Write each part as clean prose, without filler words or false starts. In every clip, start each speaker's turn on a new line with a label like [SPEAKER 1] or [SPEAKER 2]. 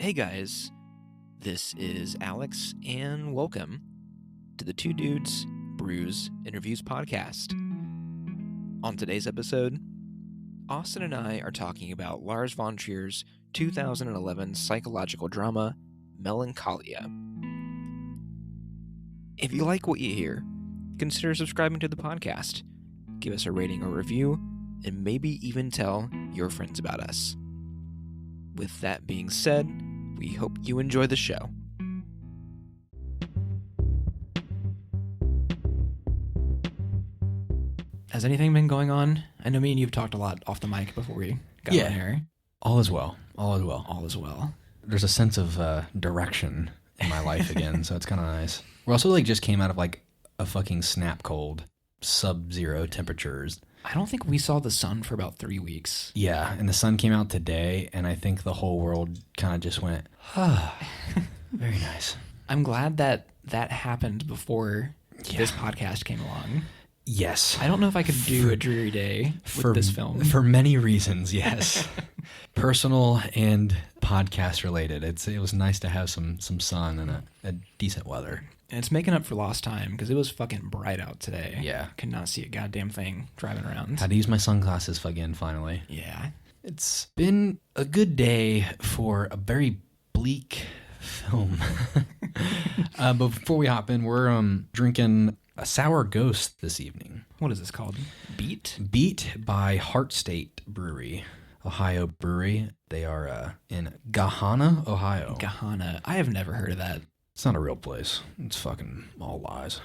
[SPEAKER 1] Hey guys, this is Alex, and welcome to the Two Dudes Brews Interviews podcast. On today's episode, Austin and I are talking about Lars von Trier's 2011 psychological drama, Melancholia. If you like what you hear, consider subscribing to the podcast, give us a rating or review, and maybe even tell your friends about us. With that being said, we hope you enjoy the show. Has anything been going on? I know me and you've talked a lot off the mic before we got on here.
[SPEAKER 2] All is well. All is well.
[SPEAKER 1] All is well.
[SPEAKER 2] There's a sense of direction in my life again, so it's kind of nice. We also just came out of a fucking snap cold, sub-zero temperatures.
[SPEAKER 1] I don't think we saw the sun for about 3 weeks.
[SPEAKER 2] Yeah, and the sun came out today, and I think the whole world kind of just went, very nice.
[SPEAKER 1] I'm glad that happened before this podcast came along.
[SPEAKER 2] Yes.
[SPEAKER 1] I don't know if I could do a dreary day with this film.
[SPEAKER 2] For many reasons, yes. Personal and podcast related. It was nice to have some sun and a decent weather.
[SPEAKER 1] And it's making up for lost time because it was fucking bright out today.
[SPEAKER 2] Yeah.
[SPEAKER 1] Could not see a goddamn thing driving around.
[SPEAKER 2] Had to use my sunglasses again, finally.
[SPEAKER 1] Yeah.
[SPEAKER 2] It's been a good day for a very bleak film. But before we hop in, we're drinking a Sour Ghost this evening.
[SPEAKER 1] What is this called? Beat?
[SPEAKER 2] Beat by Heart State Brewing, Ohio brewery. They are in Gahanna, Ohio.
[SPEAKER 1] Gahanna. I have never heard of that.
[SPEAKER 2] It's not a real place. It's fucking all lies.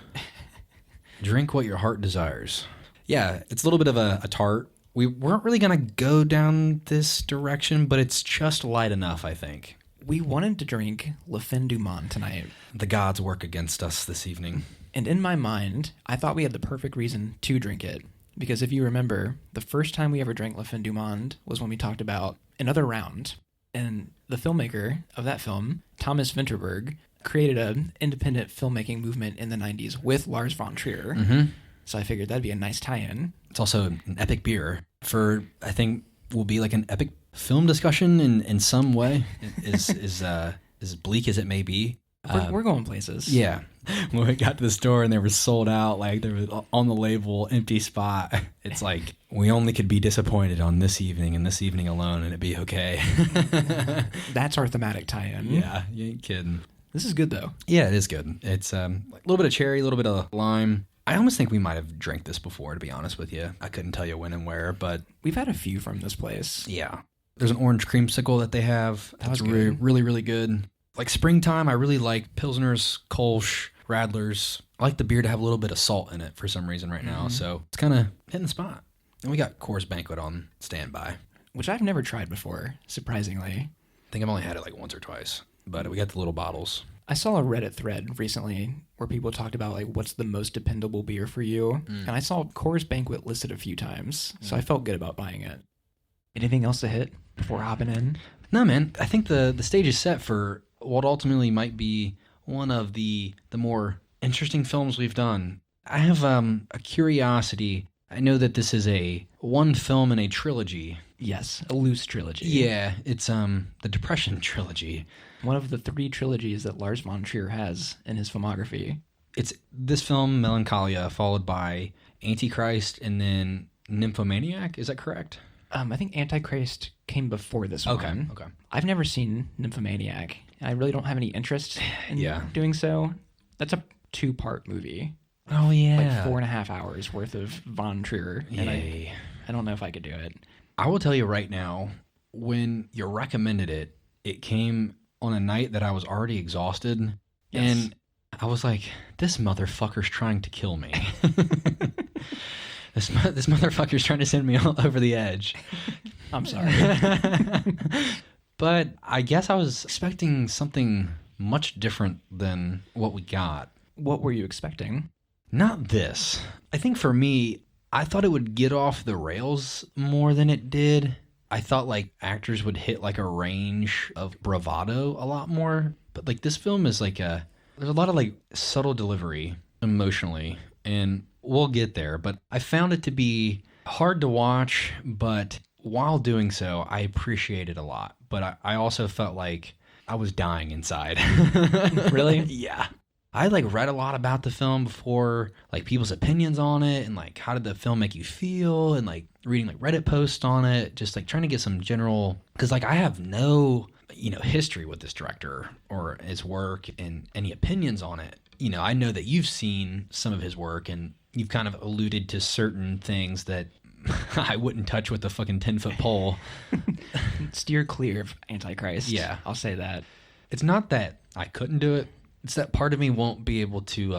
[SPEAKER 2] Drink what your heart desires. Yeah, it's a little bit of a tart. We weren't really going to go down this direction, but it's just light enough, I think.
[SPEAKER 1] We wanted to drink Le Fin du Monde tonight.
[SPEAKER 2] The gods work against us this evening.
[SPEAKER 1] And in my mind, I thought we had the perfect reason to drink it. Because if you remember, the first time we ever drank Le Fin du Monde was when we talked about Another Round. And the filmmaker of that film, Thomas Vinterberg, created an independent filmmaking movement in the 90s with Lars von Trier.
[SPEAKER 2] Mm-hmm.
[SPEAKER 1] So I figured that'd be a nice tie-in.
[SPEAKER 2] It's also an epic beer for, I think, will be like an epic film discussion in some way. As bleak as it may be.
[SPEAKER 1] We're going places.
[SPEAKER 2] Yeah. When we got to the store and they were sold out, there was on the label, empty spot. It's like, we only could be disappointed on this evening and this evening alone, and it'd be okay.
[SPEAKER 1] That's our thematic tie-in.
[SPEAKER 2] Yeah, you ain't kidding.
[SPEAKER 1] This is good, though.
[SPEAKER 2] Yeah, it is good. It's a little bit of cherry, a little bit of lime. I almost think we might have drank this before, to be honest with you. I couldn't tell you when and where, but...
[SPEAKER 1] We've had a few from this place.
[SPEAKER 2] Yeah. There's an orange creamsicle that they have.
[SPEAKER 1] That's
[SPEAKER 2] really, really, really good. Like springtime, I really like Pilsners, Kolsch, Radlers. I like the beer to have a little bit of salt in it for some reason right now, so it's kind of hitting the spot. And we got Coors Banquet on standby.
[SPEAKER 1] Which I've never tried before, surprisingly.
[SPEAKER 2] I think I've only had it once or twice, but we got the little bottles.
[SPEAKER 1] I saw a Reddit thread recently where people talked about what's the most dependable beer for you, and I saw Coors Banquet listed a few times, so I felt good about buying it. Anything else to hit before hopping in?
[SPEAKER 2] No, man. I think the stage is set for what ultimately might be one of the more interesting films we've done. I have a curiosity. I know that this is one film in a trilogy.
[SPEAKER 1] Yes, a loose trilogy.
[SPEAKER 2] Yeah, it's the Depression trilogy.
[SPEAKER 1] One of the 3 trilogies that Lars von Trier has in his filmography.
[SPEAKER 2] It's this film, Melancholia, followed by Antichrist and then Nymphomaniac. Is that correct?
[SPEAKER 1] I think Antichrist came before this one.
[SPEAKER 2] Okay.
[SPEAKER 1] I've never seen Nymphomaniac. I really don't have any interest in doing so. That's a 2-part movie.
[SPEAKER 2] Oh, yeah.
[SPEAKER 1] 4.5 hours worth of von Trier. And I don't know if I could do it.
[SPEAKER 2] I will tell you right now, when you recommended it, it came on a night that I was already exhausted. Yes. And I was like, this motherfucker's trying to kill me. This motherfucker's trying to send me all over the edge.
[SPEAKER 1] I'm sorry.
[SPEAKER 2] But I guess I was expecting something much different than what we got.
[SPEAKER 1] What were you expecting?
[SPEAKER 2] Not this. I think for me, I thought it would get off the rails more than it did. I thought actors would hit a range of bravado a lot more. But this film is there's a lot of subtle delivery emotionally, and we'll get there. But I found it to be hard to watch, but while doing so, I appreciate it a lot. But I also felt like I was dying inside.
[SPEAKER 1] Really?
[SPEAKER 2] Yeah. I like read a lot about the film before, like people's opinions on it and like how did the film make you feel, and like reading like Reddit posts on it, just like trying to get some general, because like I have no, history with this director or his work and any opinions on it. I know that you've seen some of his work and you've kind of alluded to certain things that I wouldn't touch with a fucking 10-foot pole.
[SPEAKER 1] Steer clear of Antichrist.
[SPEAKER 2] Yeah.
[SPEAKER 1] I'll say that.
[SPEAKER 2] It's not that I couldn't do it. It's that part of me won't be able to,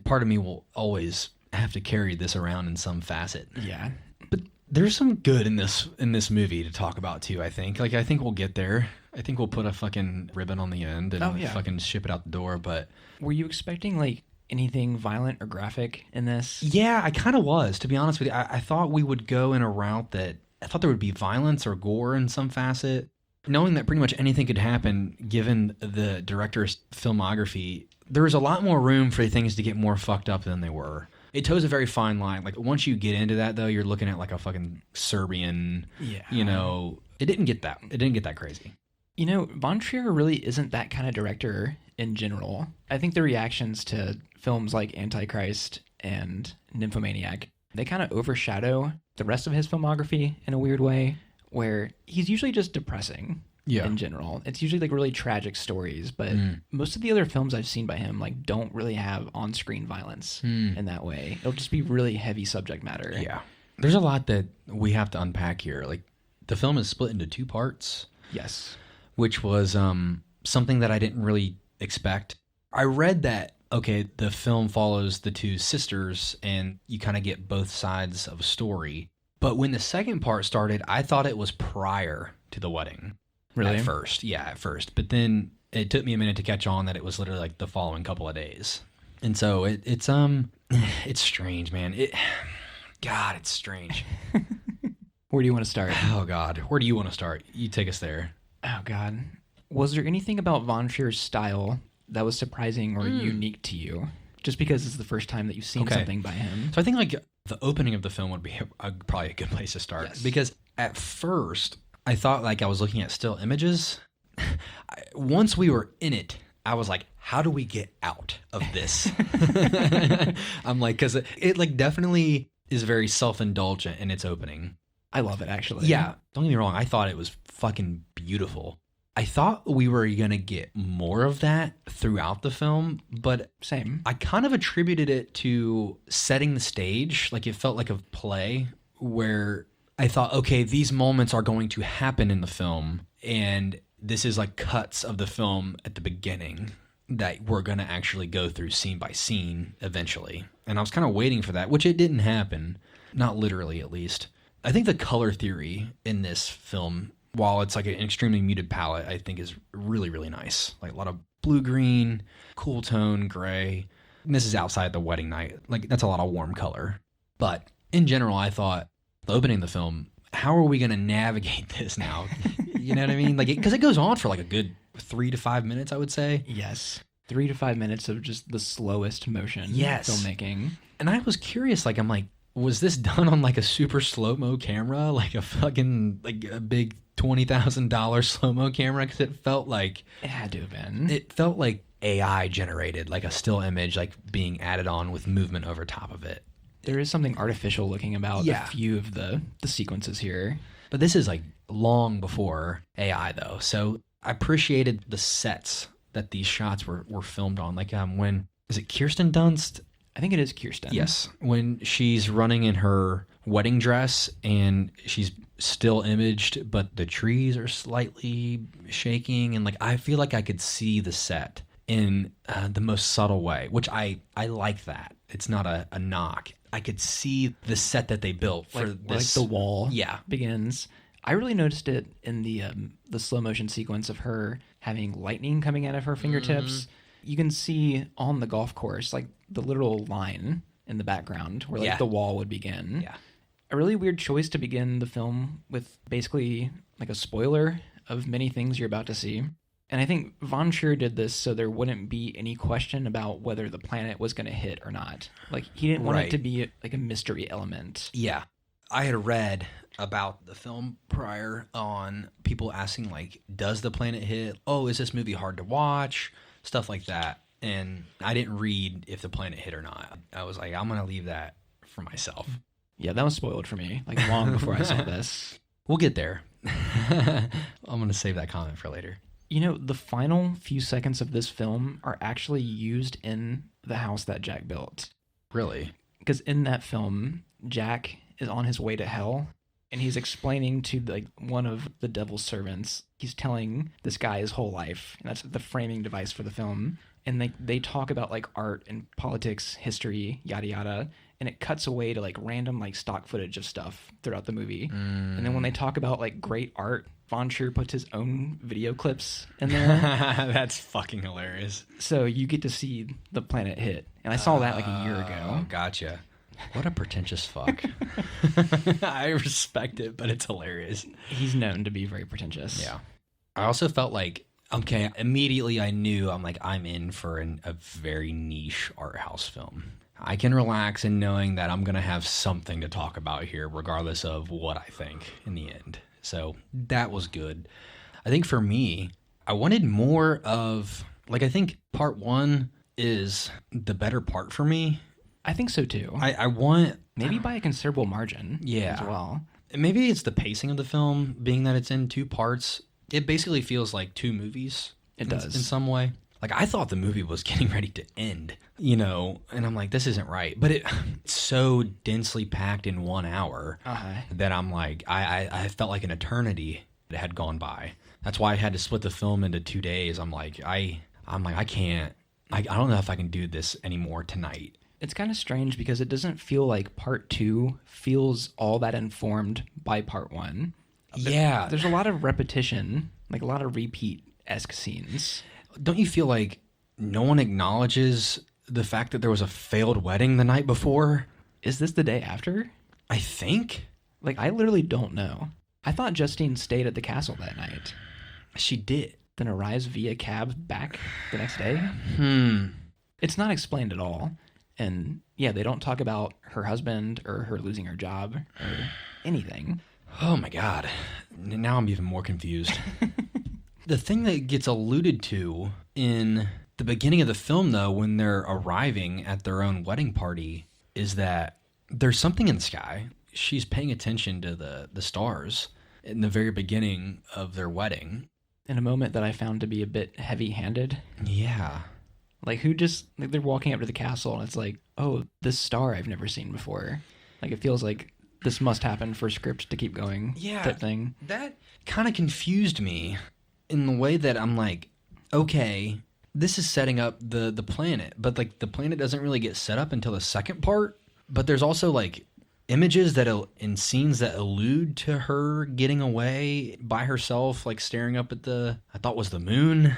[SPEAKER 2] part of me will always have to carry this around in some facet.
[SPEAKER 1] Yeah.
[SPEAKER 2] But there's some good in this movie to talk about too, I think. Like, I think we'll get there. I think we'll put a fucking ribbon on the end and fucking ship it out the door, but...
[SPEAKER 1] Were you expecting, like, anything violent or graphic in this?
[SPEAKER 2] Yeah, I kind of was, to be honest with you. I thought we would go in a route that... I thought there would be violence or gore in some facet. Knowing that pretty much anything could happen, given the director's filmography, there was a lot more room for things to get more fucked up than they were. It toes a very fine line. Like, once you get into that, though, you're looking at, like, a fucking Serbian, It didn't get that crazy.
[SPEAKER 1] Von Trier really isn't that kind of director in general. I think the reactions to films like Antichrist and Nymphomaniac, they kind of overshadow the rest of his filmography in a weird way, where he's usually just depressing in general. It's usually like really tragic stories, but most of the other films I've seen by him like don't really have on-screen violence in that way. It'll just be really heavy subject matter.
[SPEAKER 2] Yeah. There's a lot that we have to unpack here. Like, the film is split into 2 parts.
[SPEAKER 1] Yes.
[SPEAKER 2] Which was something that I didn't really expect. I read that, okay, the film follows the 2 sisters and you kind of get both sides of a story. But when the second part started, I thought it was prior to the wedding.
[SPEAKER 1] Really?
[SPEAKER 2] At first. Yeah, at first. But then it took me a minute to catch on that it was literally like the following couple of days. And so it's strange, man. It's strange.
[SPEAKER 1] Where do you want to start?
[SPEAKER 2] Oh, God. Where do you want to start? You take us there.
[SPEAKER 1] Oh, God. Was there anything about Von Trier's style that was surprising or unique to you? Just because it's the first time that you've seen something by him.
[SPEAKER 2] So I think, like, the opening of the film would be probably a good place to start. Yes. Because at first, I thought, like, I was looking at still images. Once we were in it, I was like, how do we get out of this? I'm like, because it, like, definitely is very self-indulgent in its opening.
[SPEAKER 1] I love it, actually.
[SPEAKER 2] Yeah. Don't get me wrong. I thought it was fucking beautiful. I thought we were going to get more of that throughout the film, but
[SPEAKER 1] same.
[SPEAKER 2] I kind of attributed it to setting the stage. Like, it felt like a play where I thought, okay, these moments are going to happen in the film, and this is like cuts of the film at the beginning that we're going to actually go through scene by scene eventually. And I was kind of waiting for that, which it didn't happen. Not literally, at least. I think the color theory in this film, while it's like an extremely muted palette, I think is really, really nice. Like a lot of blue-green, cool tone, gray. And this is outside the wedding night. Like, that's a lot of warm color. But in general, I thought the opening of the film, how are we going to navigate this now? You know what I mean? Like, because it goes on for like a good 3 to 5 minutes, I would say.
[SPEAKER 1] Yes. 3 to 5 minutes of just the slowest motion filmmaking. And
[SPEAKER 2] I was curious, like, I'm like, was this done on like a super slow-mo camera? Like a fucking, like a big $20,000 slow-mo camera? Because it felt like...
[SPEAKER 1] It had to have been.
[SPEAKER 2] It felt like AI generated, like a still image, like being added on with movement over top of it.
[SPEAKER 1] There is something artificial looking about a few of the sequences here.
[SPEAKER 2] But this is like long before AI though. So I appreciated the sets that these shots were filmed on. Like when, is it Kirsten Dunst?
[SPEAKER 1] I think it is Kirsten.
[SPEAKER 2] Yes. When she's running in her wedding dress and she's still imaged, but the trees are slightly shaking. And like, I feel like I could see the set in the most subtle way, which I like that. It's not a knock. I could see the set that they built for this.
[SPEAKER 1] Like the wall
[SPEAKER 2] begins.
[SPEAKER 1] I really noticed it in the slow motion sequence of her having lightning coming out of her fingertips. You can see on the golf course, like the literal line in the background where like the wall would begin.
[SPEAKER 2] Yeah.
[SPEAKER 1] A really weird choice to begin the film with, basically like a spoiler of many things you're about to see. And I think Von Trier did this so there wouldn't be any question about whether the planet was going to hit or not. Like, he didn't want it to be like a mystery element.
[SPEAKER 2] Yeah. I had read about the film prior on people asking, like, does the planet hit? Oh, is this movie hard to watch? Stuff like that. And I didn't read if the planet hit or not. I was like, I'm going to leave that for myself.
[SPEAKER 1] Yeah, that was spoiled for me, like long before I saw this.
[SPEAKER 2] We'll get there. I'm going to save that comment for later.
[SPEAKER 1] You know, the final few seconds of this film are actually used in the house that Jack built.
[SPEAKER 2] Really?
[SPEAKER 1] Because in that film, Jack is on his way to hell, and he's explaining to like one of the devil's servants. He's telling this guy his whole life, and that's the framing device for the film. And they talk about like art and politics, history, yada yada, and it cuts away to like random like stock footage of stuff throughout the movie. And then when they talk about like great art, Von Trier puts his own video clips in there.
[SPEAKER 2] That's fucking hilarious.
[SPEAKER 1] So you get to see the planet hit. And I saw that like a year ago.
[SPEAKER 2] Gotcha. What a pretentious fuck. I respect it, but it's hilarious.
[SPEAKER 1] He's known to be very pretentious.
[SPEAKER 2] Yeah. I also felt like, okay, immediately I knew I'm in for a very niche art house film. I can relax in knowing that I'm going to have something to talk about here, regardless of what I think in the end. So that was good. I think for me, I wanted more of, like, I think part one is the better part for me.
[SPEAKER 1] I think so too.
[SPEAKER 2] I want...
[SPEAKER 1] Maybe by a considerable margin as well.
[SPEAKER 2] Maybe it's the pacing of the film, being that it's in two parts. It basically feels like two movies.
[SPEAKER 1] It does.
[SPEAKER 2] In some way. Like, I thought the movie was getting ready to end, you know, and I'm like, this isn't right. But it's so densely packed in 1 hour that I'm like, I felt like an eternity that had gone by. That's why I had to split the film into 2 days. I'm like, I can't, I don't know if I can do this anymore tonight.
[SPEAKER 1] It's kind of strange because it doesn't feel like part two feels all that informed by part one.
[SPEAKER 2] Yeah.
[SPEAKER 1] There's a lot of repetition, like a lot of repeat-esque scenes.
[SPEAKER 2] Don't you feel like no one acknowledges the fact that there was a failed wedding the night before?
[SPEAKER 1] Is this the day after?
[SPEAKER 2] I think.
[SPEAKER 1] Like, I literally don't know. I thought Justine stayed at the castle that night.
[SPEAKER 2] She did.
[SPEAKER 1] Then arrives via cab back the next day? It's not explained at all. And yeah, they don't talk about her husband or her losing her job or anything.
[SPEAKER 2] Oh my God. Now I'm even more confused. The thing that gets alluded to in the beginning of the film, though, when they're arriving at their own wedding party, is that there's something in the sky. She's paying attention to the stars in the very beginning of their wedding.
[SPEAKER 1] In a moment that I found to be a bit heavy-handed.
[SPEAKER 2] Yeah.
[SPEAKER 1] Like, who just... Like, they're walking up to the castle, and it's like, oh, this star I've never seen before. Like, it feels like this must happen for script to keep going.
[SPEAKER 2] Yeah.
[SPEAKER 1] Type thing.
[SPEAKER 2] That kind of confused me in the way that I'm like, okay, this is setting up the planet, but like the planet doesn't really get set up until the second part. But there's also like images that in scenes that allude to her getting away by herself, like staring up at I thought was the moon.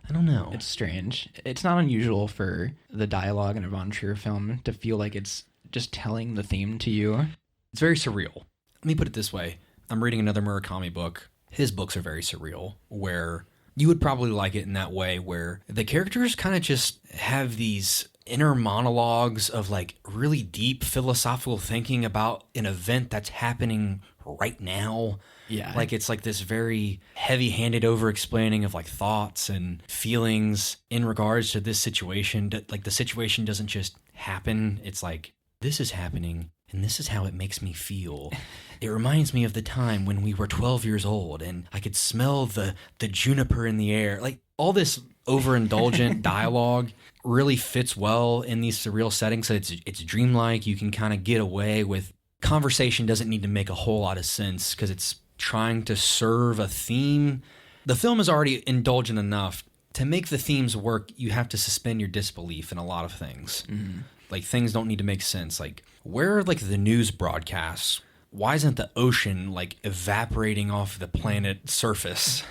[SPEAKER 2] I don't know.
[SPEAKER 1] It's strange. It's not unusual for the dialogue in a Von Trier film to feel like it's just telling the theme to you.
[SPEAKER 2] It's very surreal. Let me put it this way. I'm reading another Murakami book. His books are very surreal, where you would probably like it in that way, where the characters kind of just have these inner monologues of like really deep philosophical thinking about an event that's happening right now.
[SPEAKER 1] Yeah.
[SPEAKER 2] Like it's like this very heavy-handed over-explaining of like thoughts and feelings in regards to this situation. Like the situation doesn't just happen. It's like, this is happening and this is how it makes me feel. It reminds me of the time when we were 12 years old and I could smell the juniper in the air. Like all this overindulgent dialogue really fits well in these surreal settings. So it's dreamlike. You can kind of get away with conversation. Doesn't need to make a whole lot of sense because it's trying to serve a theme. The film is already indulgent enough. To make the themes work, you have to suspend your disbelief in a lot of things. Mm-hmm. Like things don't need to make sense. Like where are like the news broadcasts? Why isn't the ocean like evaporating off the planet surface?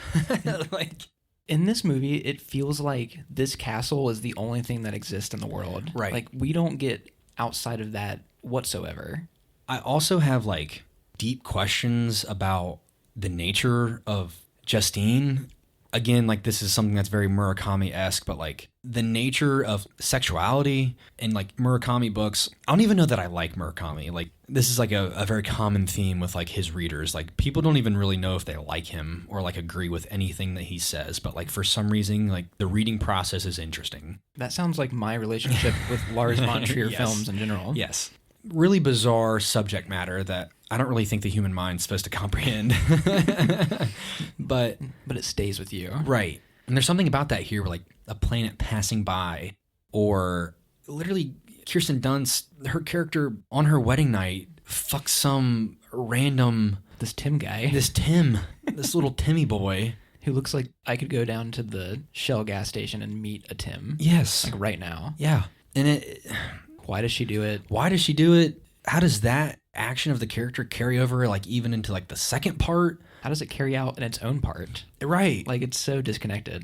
[SPEAKER 2] Like
[SPEAKER 1] in this movie, it feels like this castle is the only thing that exists in the world.
[SPEAKER 2] Right.
[SPEAKER 1] Like we don't get outside of that whatsoever.
[SPEAKER 2] I also have like deep questions about the nature of Justine. again, like this is something that's very Murakami-esque, but like the nature of sexuality in like Murakami books, I don't even know that I like Murakami. Like this is like a very common theme with like his readers. Like people don't even really know if they like him or like agree with anything that he says, but like for some reason, like the reading process is interesting.
[SPEAKER 1] That sounds like my relationship with Lars von Trier
[SPEAKER 2] Yes.
[SPEAKER 1] films in general.
[SPEAKER 2] Yes. Really bizarre subject matter that I don't really think the human mind's supposed to comprehend. But
[SPEAKER 1] it stays with you.
[SPEAKER 2] right. And there's something about that here, where like a planet passing by, or literally Kirsten Dunst, her character on her wedding night fucks some random
[SPEAKER 1] This Tim guy.
[SPEAKER 2] this little Timmy boy.
[SPEAKER 1] Who looks like I could go down to the Shell gas station and meet a Tim.
[SPEAKER 2] Yes.
[SPEAKER 1] Like right now.
[SPEAKER 2] Yeah. And
[SPEAKER 1] Why does she do it?
[SPEAKER 2] why does she do it? How does that action of the character carry over like even into like the second part?
[SPEAKER 1] How does it carry out in its own part?
[SPEAKER 2] Right.
[SPEAKER 1] Like it's so disconnected.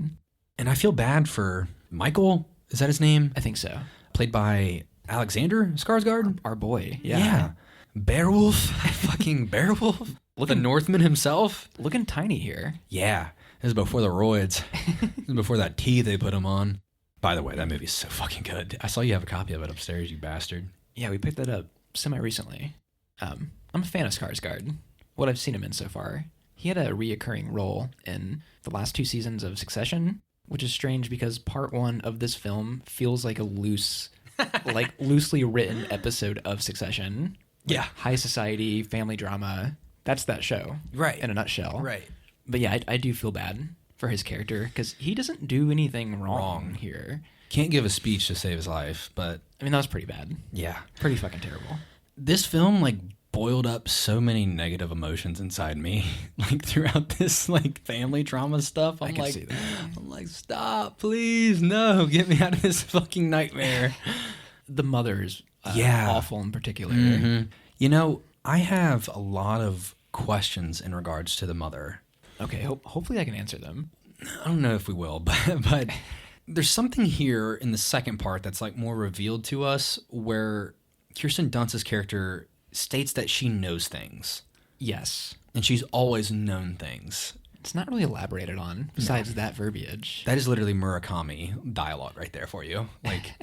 [SPEAKER 2] And I feel bad for Michael. Is that his name?
[SPEAKER 1] I think so.
[SPEAKER 2] Played by Alexander Skarsgård.
[SPEAKER 1] Our boy.
[SPEAKER 2] Yeah. Beowulf. Fucking Beowulf. The Northman himself.
[SPEAKER 1] Looking tiny here.
[SPEAKER 2] Yeah. This is before the roids. This is before that tea they put him on. By the way, that movie's so fucking good. I saw you have a copy of it upstairs, you bastard.
[SPEAKER 1] Yeah, we picked that up semi-recently. I'm a fan of Skarsgård. What I've seen him in so far. He had a reoccurring role in the last 2 seasons of Succession, which is strange because part 1 of this film feels like a loosely written episode of Succession.
[SPEAKER 2] Yeah.
[SPEAKER 1] High society, family drama. That's that show.
[SPEAKER 2] Right.
[SPEAKER 1] In a nutshell.
[SPEAKER 2] Right.
[SPEAKER 1] But yeah, I do feel bad for his character because he doesn't do anything wrong here.
[SPEAKER 2] Can't give a speech to save his life, but
[SPEAKER 1] I mean, that was pretty bad.
[SPEAKER 2] yeah.
[SPEAKER 1] Pretty fucking terrible.
[SPEAKER 2] This film like boiled up so many negative emotions inside me like throughout this like family drama stuff.
[SPEAKER 1] I can see that.
[SPEAKER 2] I'm like, stop, please, no, get me out of this fucking nightmare.
[SPEAKER 1] The mother's
[SPEAKER 2] Yeah.
[SPEAKER 1] awful in particular.
[SPEAKER 2] Mhm. You know, I have a lot of questions in regards to the mother.
[SPEAKER 1] Okay, hopefully I can answer them.
[SPEAKER 2] I don't know if we will, but there's something here in the second part that's like more revealed to us where Kirsten Dunst's character states that she knows things.
[SPEAKER 1] Yes.
[SPEAKER 2] And she's always known things.
[SPEAKER 1] It's not really elaborated on besides that verbiage.
[SPEAKER 2] That is literally Murakami dialogue right there for you. Like,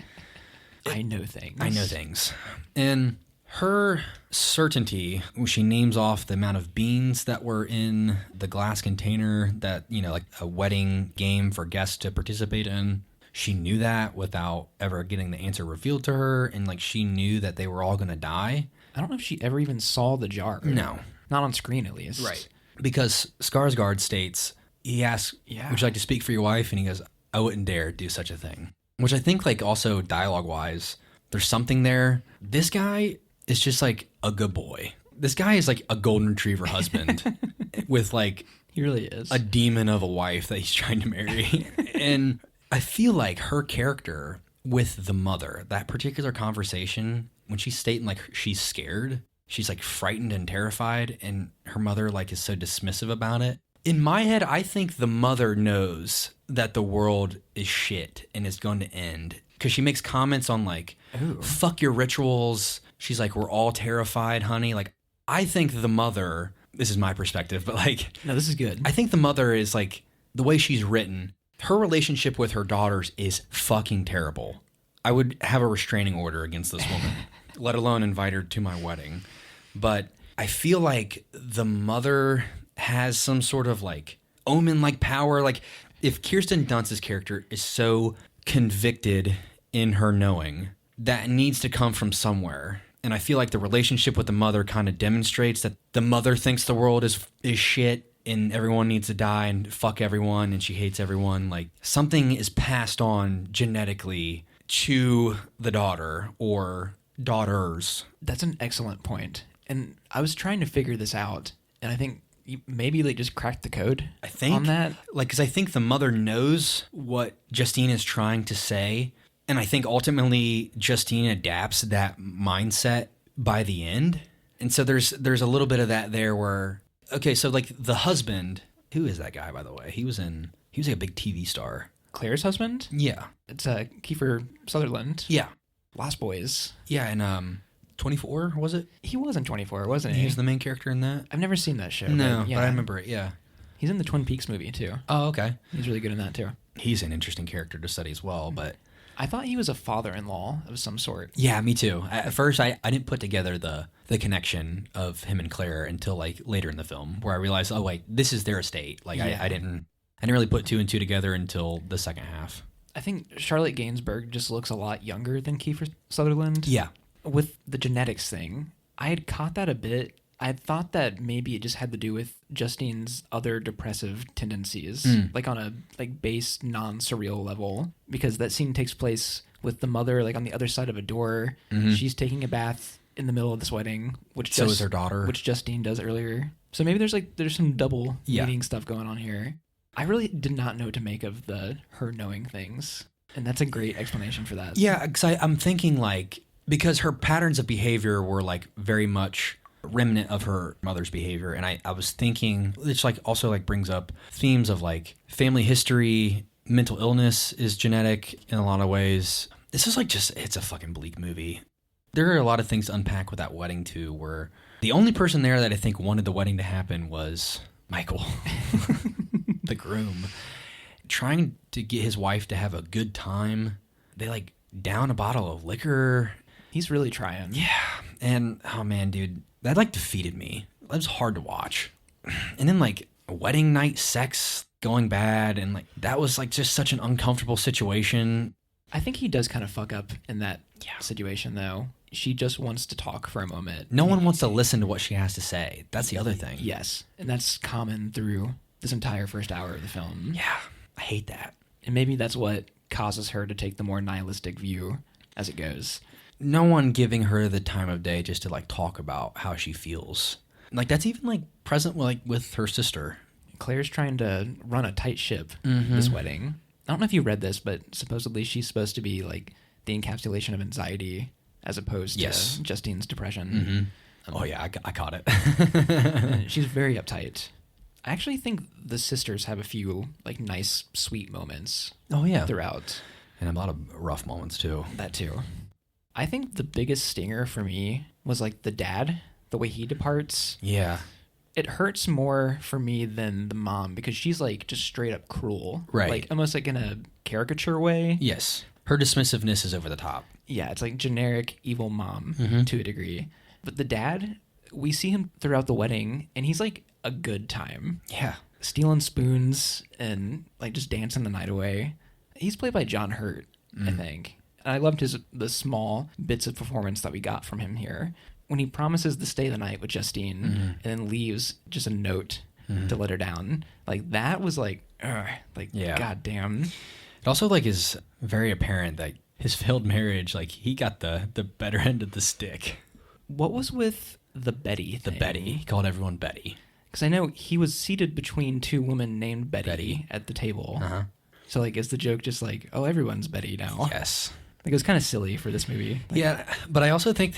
[SPEAKER 1] I know things.
[SPEAKER 2] I know things. And her certainty, when she names off the amount of beans that were in the glass container that, you know, like a wedding game for guests to participate in, she knew that without ever getting the answer revealed to her. And like, she knew that they were all going to die.
[SPEAKER 1] I don't know if she ever even saw the jar.
[SPEAKER 2] No.
[SPEAKER 1] Not on screen, at least.
[SPEAKER 2] Right. Because Skarsgård states, he asks, would you like to speak for your wife? And he goes, I wouldn't dare do such a thing. Which I think, like, also dialogue-wise, there's something there. This guy is just, like, a good boy. This guy is, like, a golden retriever husband with, like...
[SPEAKER 1] He really is.
[SPEAKER 2] A demon of a wife that he's trying to marry. And I feel like her character with the mother, that particular conversation, when she's stating, like, she's scared, she's, like, frightened and terrified, and her mother, like, is so dismissive about it. In my head, I think the mother knows that the world is shit and is going to end. Because she makes comments on, like,
[SPEAKER 1] Ooh.
[SPEAKER 2] Fuck your rituals. She's like, we're all terrified, honey. Like, I think the mother, this is my perspective, but, like...
[SPEAKER 1] No, this is good.
[SPEAKER 2] I think the mother is, like, the way she's written, her relationship with her daughters is fucking terrible. I would have a restraining order against this woman, let alone invite her to my wedding. But I feel like the mother has some sort of like omen-like power. Like if Kirsten Dunst's character is so convicted in her knowing, that needs to come from somewhere. And I feel like the relationship with the mother kind of demonstrates that the mother thinks the world is shit and everyone needs to die and fuck everyone and she hates everyone. Like something is passed on genetically to the daughter or daughters.
[SPEAKER 1] That's an excellent point. And I was trying to figure this out, and I think you maybe like just cracked the code.
[SPEAKER 2] I think
[SPEAKER 1] on that.
[SPEAKER 2] Like, because I think the mother knows what Justine is trying to say, and I think ultimately Justine adapts that mindset by the end. And so there's a little bit of that there where, okay, so like the husband, who is that guy, by the way? He was like a big TV star.
[SPEAKER 1] Claire's husband?
[SPEAKER 2] Yeah.
[SPEAKER 1] It's Kiefer Sutherland.
[SPEAKER 2] Yeah.
[SPEAKER 1] Lost Boys.
[SPEAKER 2] Yeah, and 24, was it?
[SPEAKER 1] He was in 24, wasn't he?
[SPEAKER 2] He was the main character in that?
[SPEAKER 1] I've never seen that show.
[SPEAKER 2] No,
[SPEAKER 1] but, yeah.
[SPEAKER 2] but I remember it, yeah.
[SPEAKER 1] He's in the Twin Peaks movie, too.
[SPEAKER 2] Oh, okay.
[SPEAKER 1] He's really good in that, too.
[SPEAKER 2] He's an interesting character to study as well, but...
[SPEAKER 1] I thought he was a father-in-law of some sort.
[SPEAKER 2] Yeah, me too. At first, I didn't put together the connection of him and Claire until, like, later in the film, where I realized, oh, wait, this is their estate. Like, I didn't really put two and two together until the second half.
[SPEAKER 1] I think Charlotte Gainsbourg just looks a lot younger than Kiefer Sutherland.
[SPEAKER 2] Yeah.
[SPEAKER 1] With the genetics thing, I had caught that a bit. I thought that maybe it just had to do with Justine's other depressive tendencies, like on a base non-surreal level, because that scene takes place with the mother like on the other side of a door. She's taking a bath in the middle of this wedding, which
[SPEAKER 2] so is her daughter,
[SPEAKER 1] which Justine does earlier. So maybe there's some double meaning stuff going on here. I really did not know what to make of her knowing things, and that's a great explanation for that.
[SPEAKER 2] Yeah, because I'm thinking like because her patterns of behavior were like very much remnant of her mother's behavior, and I was thinking it's like also like brings up themes of like family history, mental illness is genetic in a lot of ways. This is like it's a fucking bleak movie. There are a lot of things to unpack with that wedding too, where the only person there that I think wanted the wedding to happen was Michael, the groom, trying to get his wife to have a good time. They like down a bottle of liquor.
[SPEAKER 1] He's really trying.
[SPEAKER 2] Yeah, and oh man, dude. That like defeated me. That was hard to watch. And then like wedding night sex going bad, and like that was like just such an uncomfortable situation.
[SPEAKER 1] I think he does kind of fuck up in that situation though. She just wants to talk for a moment.
[SPEAKER 2] No one wants to listen to what she has to say. That's the other thing.
[SPEAKER 1] Yes, and that's common through this entire first hour of the film.
[SPEAKER 2] Yeah, I hate that.
[SPEAKER 1] And maybe that's what causes her to take the more nihilistic view as it goes.
[SPEAKER 2] No one giving her the time of day just to like talk about how she feels. Like that's even like present like with her sister.
[SPEAKER 1] Claire's trying to run a tight ship this wedding. I don't know if you read this, but supposedly she's supposed to be like the encapsulation of anxiety as opposed to Justine's depression.
[SPEAKER 2] Oh yeah, I caught it.
[SPEAKER 1] She's very uptight. I actually think the sisters have a few like nice, sweet moments.
[SPEAKER 2] Oh yeah,
[SPEAKER 1] throughout,
[SPEAKER 2] and a lot of rough moments too.
[SPEAKER 1] That too. I think the biggest stinger for me was like the dad, the way he departs.
[SPEAKER 2] Yeah.
[SPEAKER 1] It hurts more for me than the mom because she's like just straight up cruel.
[SPEAKER 2] Right.
[SPEAKER 1] Like almost like in a caricature way.
[SPEAKER 2] Yes. Her dismissiveness is over the top.
[SPEAKER 1] Yeah, it's like generic evil mom to a degree. But the dad, we see him throughout the wedding and he's like a good time.
[SPEAKER 2] Yeah.
[SPEAKER 1] Stealing spoons and like just dancing the night away. He's played by John Hurt, I think. And I loved the small bits of performance that we got from him here. When he promises to stay the night with Justine and then leaves just a note to let her down. Like that was like goddamn.
[SPEAKER 2] It also like is very apparent that his failed marriage, like he got the better end of the stick.
[SPEAKER 1] What was with the Betty thing?
[SPEAKER 2] The Betty. He called everyone Betty.
[SPEAKER 1] Because I know he was seated between two women named Betty. At the table. So like is the joke just like, oh, everyone's Betty now?
[SPEAKER 2] Yes.
[SPEAKER 1] Like it was kind of silly for this movie. Like,
[SPEAKER 2] yeah, but I also think...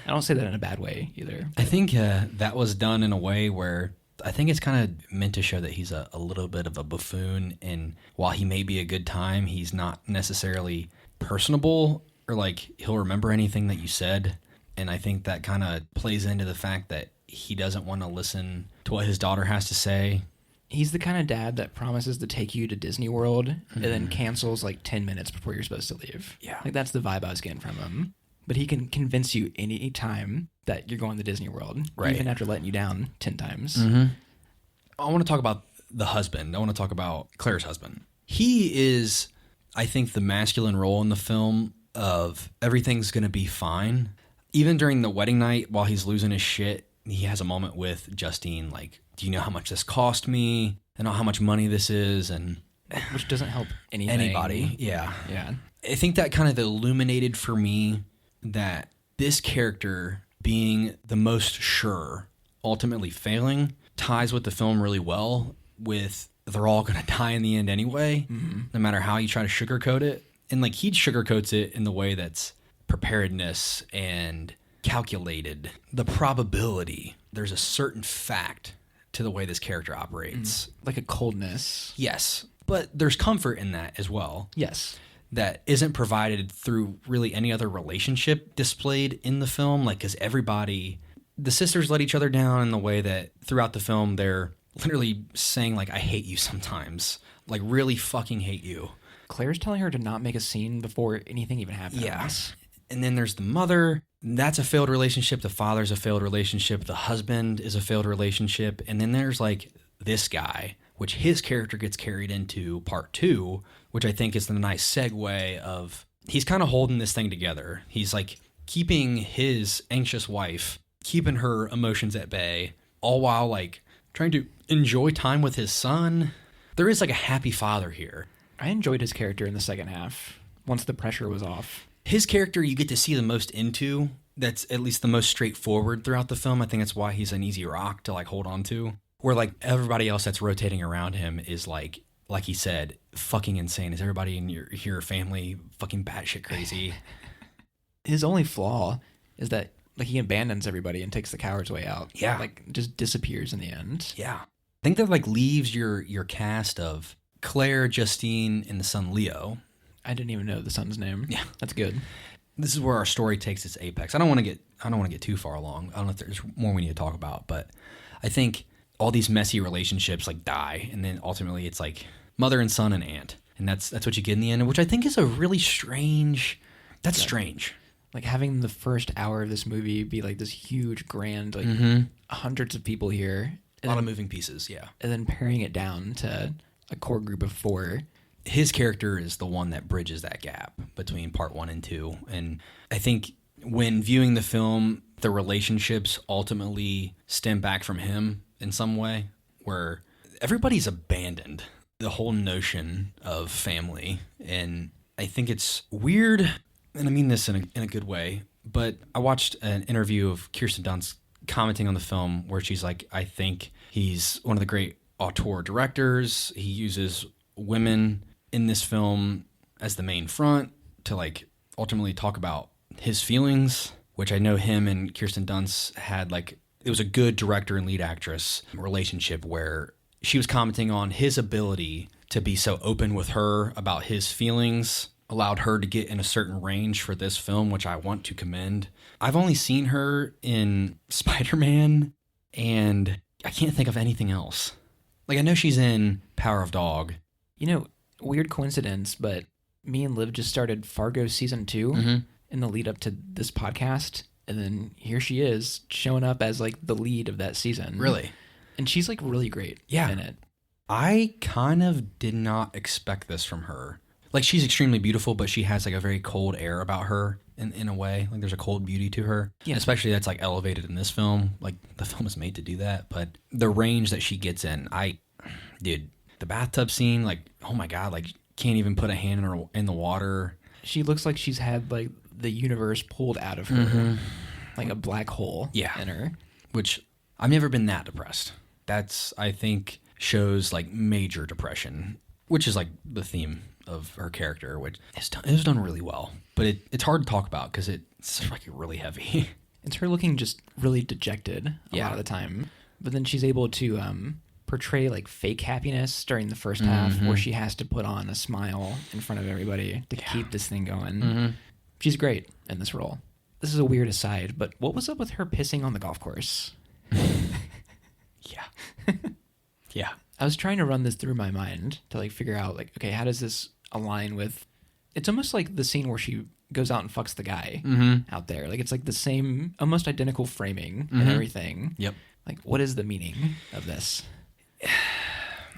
[SPEAKER 1] I don't say that in a bad way either.
[SPEAKER 2] But I think that was done in a way where I think it's kind of meant to show that he's a little bit of a buffoon, and while he may be a good time, he's not necessarily personable or like he'll remember anything that you said. And I think that kind of plays into the fact that he doesn't want to listen to what his daughter has to say.
[SPEAKER 1] He's the kind of dad that promises to take you to Disney World and then cancels like 10 minutes before you're supposed to leave.
[SPEAKER 2] Yeah.
[SPEAKER 1] Like that's the vibe I was getting from him. But he can convince you any time that you're going to Disney World, even after letting you down 10 times.
[SPEAKER 2] I want to talk about the husband. I want to talk about Claire's husband. He is, I think, the masculine role in the film of everything's going to be fine. Even during the wedding night, while he's losing his shit, he has a moment with Justine, like, do you know how much this cost me? I know how much money this is, and
[SPEAKER 1] which doesn't help anybody.
[SPEAKER 2] Yeah. I think that kind of illuminated for me that this character being the most sure, ultimately failing, ties with the film really well with they're all going to die in the end anyway, no matter how you try to sugarcoat it. And like he sugarcoats it in the way that's preparedness and calculated. The probability, there's a certain fact to the way this character operates.
[SPEAKER 1] Like a coldness.
[SPEAKER 2] Yes. But there's comfort in that as well.
[SPEAKER 1] Yes.
[SPEAKER 2] That isn't provided through really any other relationship displayed in the film. Like, because everybody, the sisters let each other down in the way that throughout the film they're literally saying, like, I hate you sometimes. Like, really fucking hate you.
[SPEAKER 1] Claire's telling her to not make a scene before anything even happens.
[SPEAKER 2] Yeah. And then there's the mother. That's a failed relationship. The father's a failed relationship. The husband is a failed relationship. And then there's, like, this guy, which his character gets carried into part 2, which I think is the nice segue of he's kind of holding this thing together. He's, like, keeping his anxious wife, keeping her emotions at bay, all while, like, trying to enjoy time with his son. There is, like, a happy father here.
[SPEAKER 1] I enjoyed his character in the second half, once the pressure was off.
[SPEAKER 2] His character you get to see the most into, that's at least the most straightforward throughout the film. I think that's why he's an easy rock to, like, hold on to. Where, like, everybody else that's rotating around him is, like he said, fucking insane. Is everybody in your family fucking batshit crazy?
[SPEAKER 1] His only flaw is that, like, he abandons everybody and takes the coward's way out.
[SPEAKER 2] Yeah.
[SPEAKER 1] Like, just disappears in the end.
[SPEAKER 2] Yeah. I think that, like, leaves your cast of Claire, Justine, and the son Leo.
[SPEAKER 1] I didn't even know the son's name.
[SPEAKER 2] Yeah.
[SPEAKER 1] That's good.
[SPEAKER 2] This is where our story takes its apex. I don't want to get too far along. I don't know if there's more we need to talk about, but I think all these messy relationships, like, die, and then ultimately it's like mother and son and aunt. And that's what you get in the end, which I think is a really strange. That's strange.
[SPEAKER 1] Like, having the first hour of this movie be like this huge, grand, like, hundreds of people here.
[SPEAKER 2] A lot of moving pieces, yeah.
[SPEAKER 1] And then paring it down to a core group of 4.
[SPEAKER 2] His character is the one that bridges that gap between part 1 and 2. And I think when viewing the film, the relationships ultimately stem back from him in some way, where everybody's abandoned the whole notion of family. And I think it's weird, and I mean this in a good way, but I watched an interview of Kirsten Dunst commenting on the film where she's like, I think he's one of the great auteur directors. He uses women in this film as the main front to, like, ultimately talk about his feelings, which I know him and Kirsten Dunst had, like, it was a good director and lead actress relationship where she was commenting on his ability to be so open with her about his feelings, allowed her to get in a certain range for this film, which I want to commend. I've only seen her in Spider-Man, and I can't think of anything else. Like, I know she's in Power of Dog.
[SPEAKER 1] You know, weird coincidence, but me and Liv just started Fargo season 2 in the lead up to this podcast, and then here she is showing up as, like, the lead of that season.
[SPEAKER 2] Really?
[SPEAKER 1] And she's, like, really great in it.
[SPEAKER 2] I kind of did not expect this from her. Like, she's extremely beautiful, but she has, like, a very cold air about her in a way. Like, there's a cold beauty to her. Yeah. Especially that's, like, elevated in this film. Like, the film is made to do that. But the range that she gets in, dude, the bathtub scene, like, oh my God, like, can't even put a hand in the water.
[SPEAKER 1] She looks like she's had, like, the universe pulled out of her. Like a black hole in her. Which,
[SPEAKER 2] I've never been that depressed. That's, I think, shows, like, major depression, which is, like, the theme of her character, which it was done really well. But it's hard to talk about because it's, like, really heavy.
[SPEAKER 1] It's her looking just really dejected a lot of the time. But then she's able to portray, like, fake happiness during the first half where she has to put on a smile in front of everybody to keep this thing going. She's great in this role. This is a weird aside, but what was up with her pissing on the golf course?
[SPEAKER 2] Yeah.
[SPEAKER 1] I was trying to run this through my mind to, like, figure out, like, okay, how does this align with... It's almost like the scene where she goes out and fucks the guy out there. Like, it's like the same, almost identical framing and everything.
[SPEAKER 2] Yep.
[SPEAKER 1] Like, what is the meaning of this?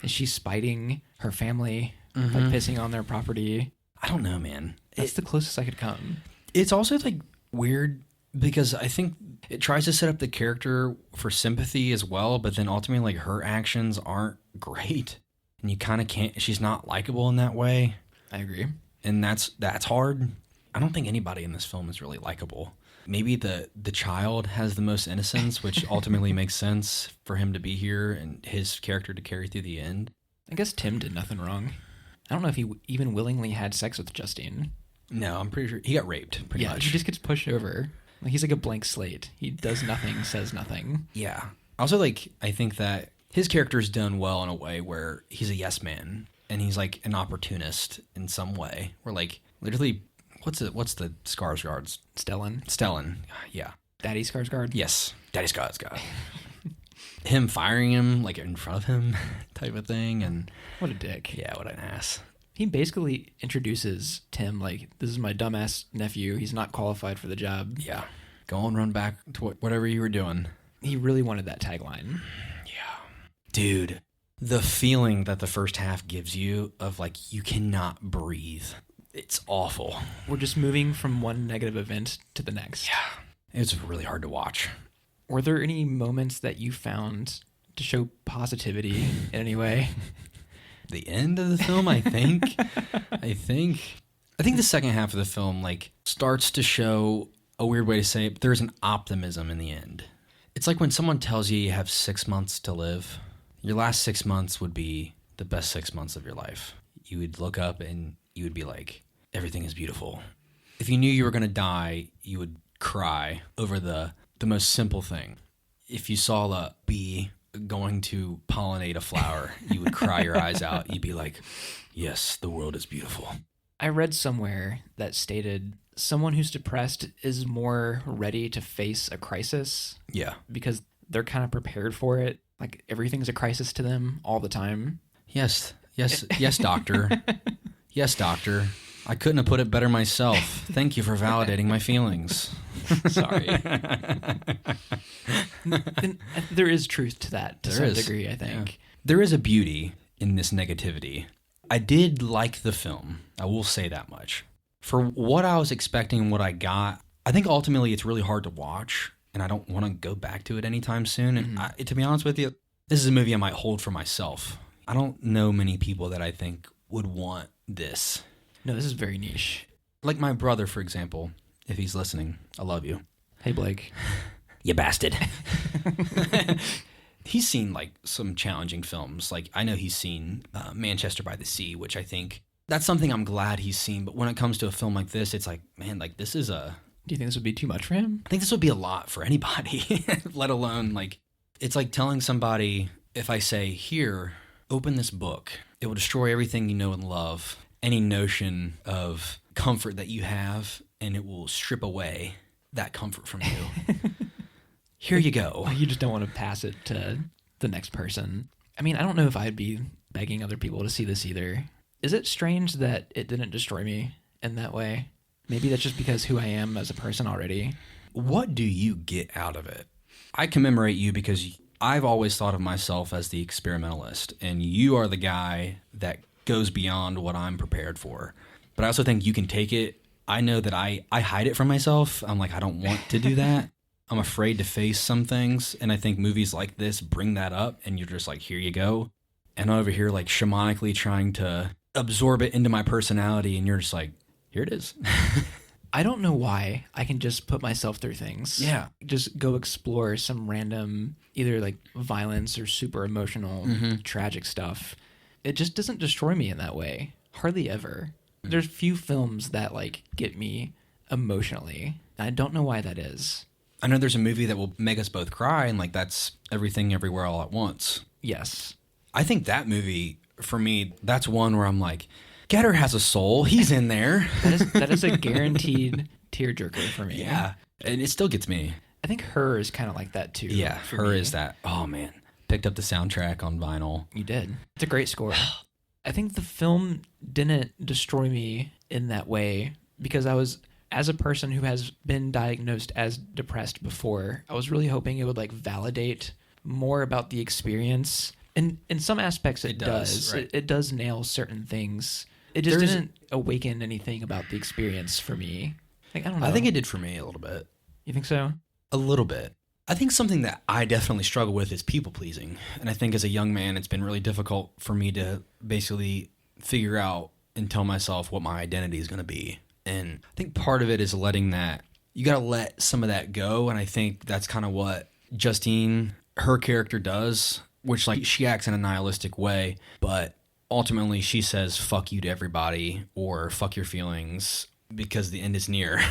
[SPEAKER 1] Is she spiting her family, like, pissing on their property?
[SPEAKER 2] I don't know, man.
[SPEAKER 1] That's the closest I could come.
[SPEAKER 2] It's also, like, weird because I think it tries to set up the character for sympathy as well, but then ultimately, like, her actions aren't great. And you kind of can't... She's not likable in that way.
[SPEAKER 1] I agree.
[SPEAKER 2] And that's hard. I don't think anybody in this film is really likable. Maybe the child has the most innocence, which ultimately makes sense for him to be here and his character to carry through the end.
[SPEAKER 1] I guess Tim did nothing wrong. I don't know if he even willingly had sex with Justine.
[SPEAKER 2] No, I'm pretty sure he got raped, pretty much.
[SPEAKER 1] He just gets pushed over. Like, he's like a blank slate. He does nothing, says nothing.
[SPEAKER 2] Yeah. Also, like, I think that his character is done well in a way where he's a yes man, and he's, like, an opportunist in some way. Where, like, literally, what's the Skarsgård's?
[SPEAKER 1] Stellan.
[SPEAKER 2] Stellan, yeah.
[SPEAKER 1] Daddy Skarsgård?
[SPEAKER 2] Yes. Daddy Skarsgård. him firing him like in front of him type of thing. And
[SPEAKER 1] What a dick.
[SPEAKER 2] yeah, what an ass.
[SPEAKER 1] He basically introduces Tim like, this is my dumbass nephew. He's not qualified for the job.
[SPEAKER 2] Yeah. Go and run back to whatever you were doing.
[SPEAKER 1] He really wanted that tagline.
[SPEAKER 2] Yeah. Dude, the feeling that the first half gives you of like you cannot breathe. It's awful.
[SPEAKER 1] We're just moving from one negative event to the next.
[SPEAKER 2] Yeah. It's really hard to watch.
[SPEAKER 1] Were there any moments that you found to show positivity in any way?
[SPEAKER 2] The end of the film, I think. I think the second half of the film like starts to show, a weird way to say it, but there's an optimism in the end. It's like when someone tells you you have 6 months to live. Your last 6 months would be the best 6 months of your life. You would look up and you would be like, everything is beautiful. If you knew you were going to die, you would cry over the most simple thing. If you saw a bee going to pollinate a flower, you would cry your eyes out. You'd be like, yes, the world is beautiful.
[SPEAKER 1] I read somewhere that stated someone who's depressed is more ready to face a crisis.
[SPEAKER 2] Yeah.
[SPEAKER 1] Because they're kind of prepared for it. Like everything's a crisis to them all the time.
[SPEAKER 2] Yes, doctor. Yes, doctor. I couldn't have put it better myself. Thank you for validating my feelings.
[SPEAKER 1] Sorry. There is truth to that to some degree, I think.
[SPEAKER 2] Yeah. There is a beauty in this negativity. I did like the film. I will say that much. For what I was expecting and what I got, I think ultimately it's really hard to watch, and I don't want to go back to it anytime soon. And to be honest with you, this is a movie I might hold for myself. I don't know many people that I think would want this.
[SPEAKER 1] No, this is very niche.
[SPEAKER 2] Like my brother, for example, if he's listening, I love you.
[SPEAKER 1] Hey, Blake.
[SPEAKER 2] You bastard. He's seen like some challenging films. Like I know he's seen Manchester by the Sea, which I think that's something I'm glad he's seen. But when it comes to a film like this, it's like, man, like this is a...
[SPEAKER 1] Do you think this would be too much for him?
[SPEAKER 2] I think this would be a lot for anybody, let alone like, it's like telling somebody, if I say, here, open this book, it will destroy everything you know and love, any notion of comfort that you have, and it will strip away that comfort from you. Here you go.
[SPEAKER 1] You just don't want to pass it to the next person. I mean, I don't know if I'd be begging other people to see this either. Is it strange that it didn't destroy me in that way? Maybe that's just because who I am as a person already.
[SPEAKER 2] What do you get out of it? I commemorate you because I've always thought of myself as the experimentalist, and you are the guy that goes beyond what I'm prepared for. But I also think you can take it. I know that I hide it from myself. I'm like, I don't want to do that. I'm afraid to face some things, and I think movies like this bring that up, and you're just like, here you go. And I'm over here like shamanically trying to absorb it into my personality, and you're just like, here it is.
[SPEAKER 1] I don't know why I can just put myself through things.
[SPEAKER 2] Yeah.
[SPEAKER 1] Just go explore some random, either like violence or super emotional, tragic stuff. It just doesn't destroy me in that way. Hardly ever. There's few films that like get me emotionally. I don't know why that is.
[SPEAKER 2] I know there's a movie that will make us both cry, and like that's Everything Everywhere All at Once.
[SPEAKER 1] Yes.
[SPEAKER 2] I think that movie, for me, that's one where I'm like, Getter has a soul. He's in there.
[SPEAKER 1] That is a guaranteed tearjerker for me.
[SPEAKER 2] Yeah. And it still gets me.
[SPEAKER 1] I think Her is kind of like that too.
[SPEAKER 2] Yeah, Her is that. Oh, man. Picked up the soundtrack on vinyl.
[SPEAKER 1] You did. It's a great score. I think the film didn't destroy me in that way because I was, as a person who has been diagnosed as depressed before, I was really hoping it would like validate more about the experience. And in some aspects it does.
[SPEAKER 2] Right.
[SPEAKER 1] It does nail certain things. It just didn't awaken anything about the experience for me. Like, I don't know.
[SPEAKER 2] I think it did for me a little bit.
[SPEAKER 1] You think so?
[SPEAKER 2] A little bit. I think something that I definitely struggle with is people pleasing. And I think as a young man, it's been really difficult for me to basically figure out and tell myself what my identity is going to be. And I think part of it is letting that, you got to let some of that go. And I think that's kind of what Justine, her character does, which like she acts in a nihilistic way, but ultimately she says, fuck you to everybody or fuck your feelings because the end is near.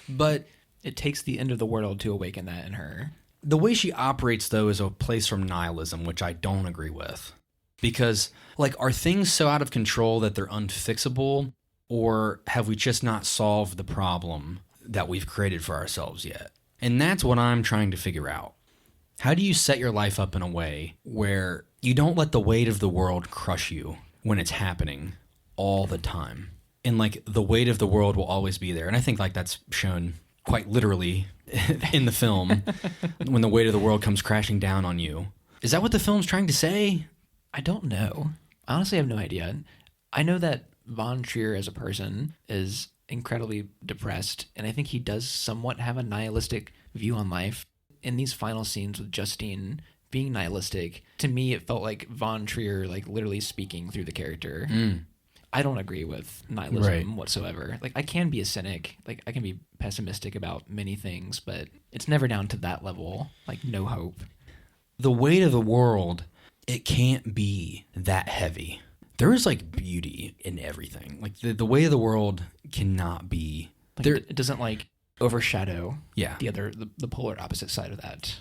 [SPEAKER 2] But
[SPEAKER 1] it takes the end of the world to awaken that in her.
[SPEAKER 2] The way she operates, though, is a place from nihilism, which I don't agree with. Because, like, are things so out of control that they're unfixable, or have we just not solved the problem that we've created for ourselves yet? And that's what I'm trying to figure out. How do you set your life up in a way where you don't let the weight of the world crush you when it's happening all the time? And like the weight of the world will always be there. And I think like that's shown quite literally in the film when the weight of the world comes crashing down on you. Is that what the film's trying to say?
[SPEAKER 1] I don't know. Honestly, I have no idea. I know that von Trier as a person is incredibly depressed, and I think he does somewhat have a nihilistic view on life. In these final scenes with Justine being nihilistic, to me it felt like von Trier like literally speaking through the character. I don't agree with nihilism whatsoever. Like, I can be a cynic. Like, I can be pessimistic about many things, but it's never down to that level. Like, no hope.
[SPEAKER 2] The weight of the world, it can't be that heavy. There is like beauty in everything. Like the weight of the world cannot be
[SPEAKER 1] like,
[SPEAKER 2] there.
[SPEAKER 1] It doesn't like overshadow the polar opposite side of that.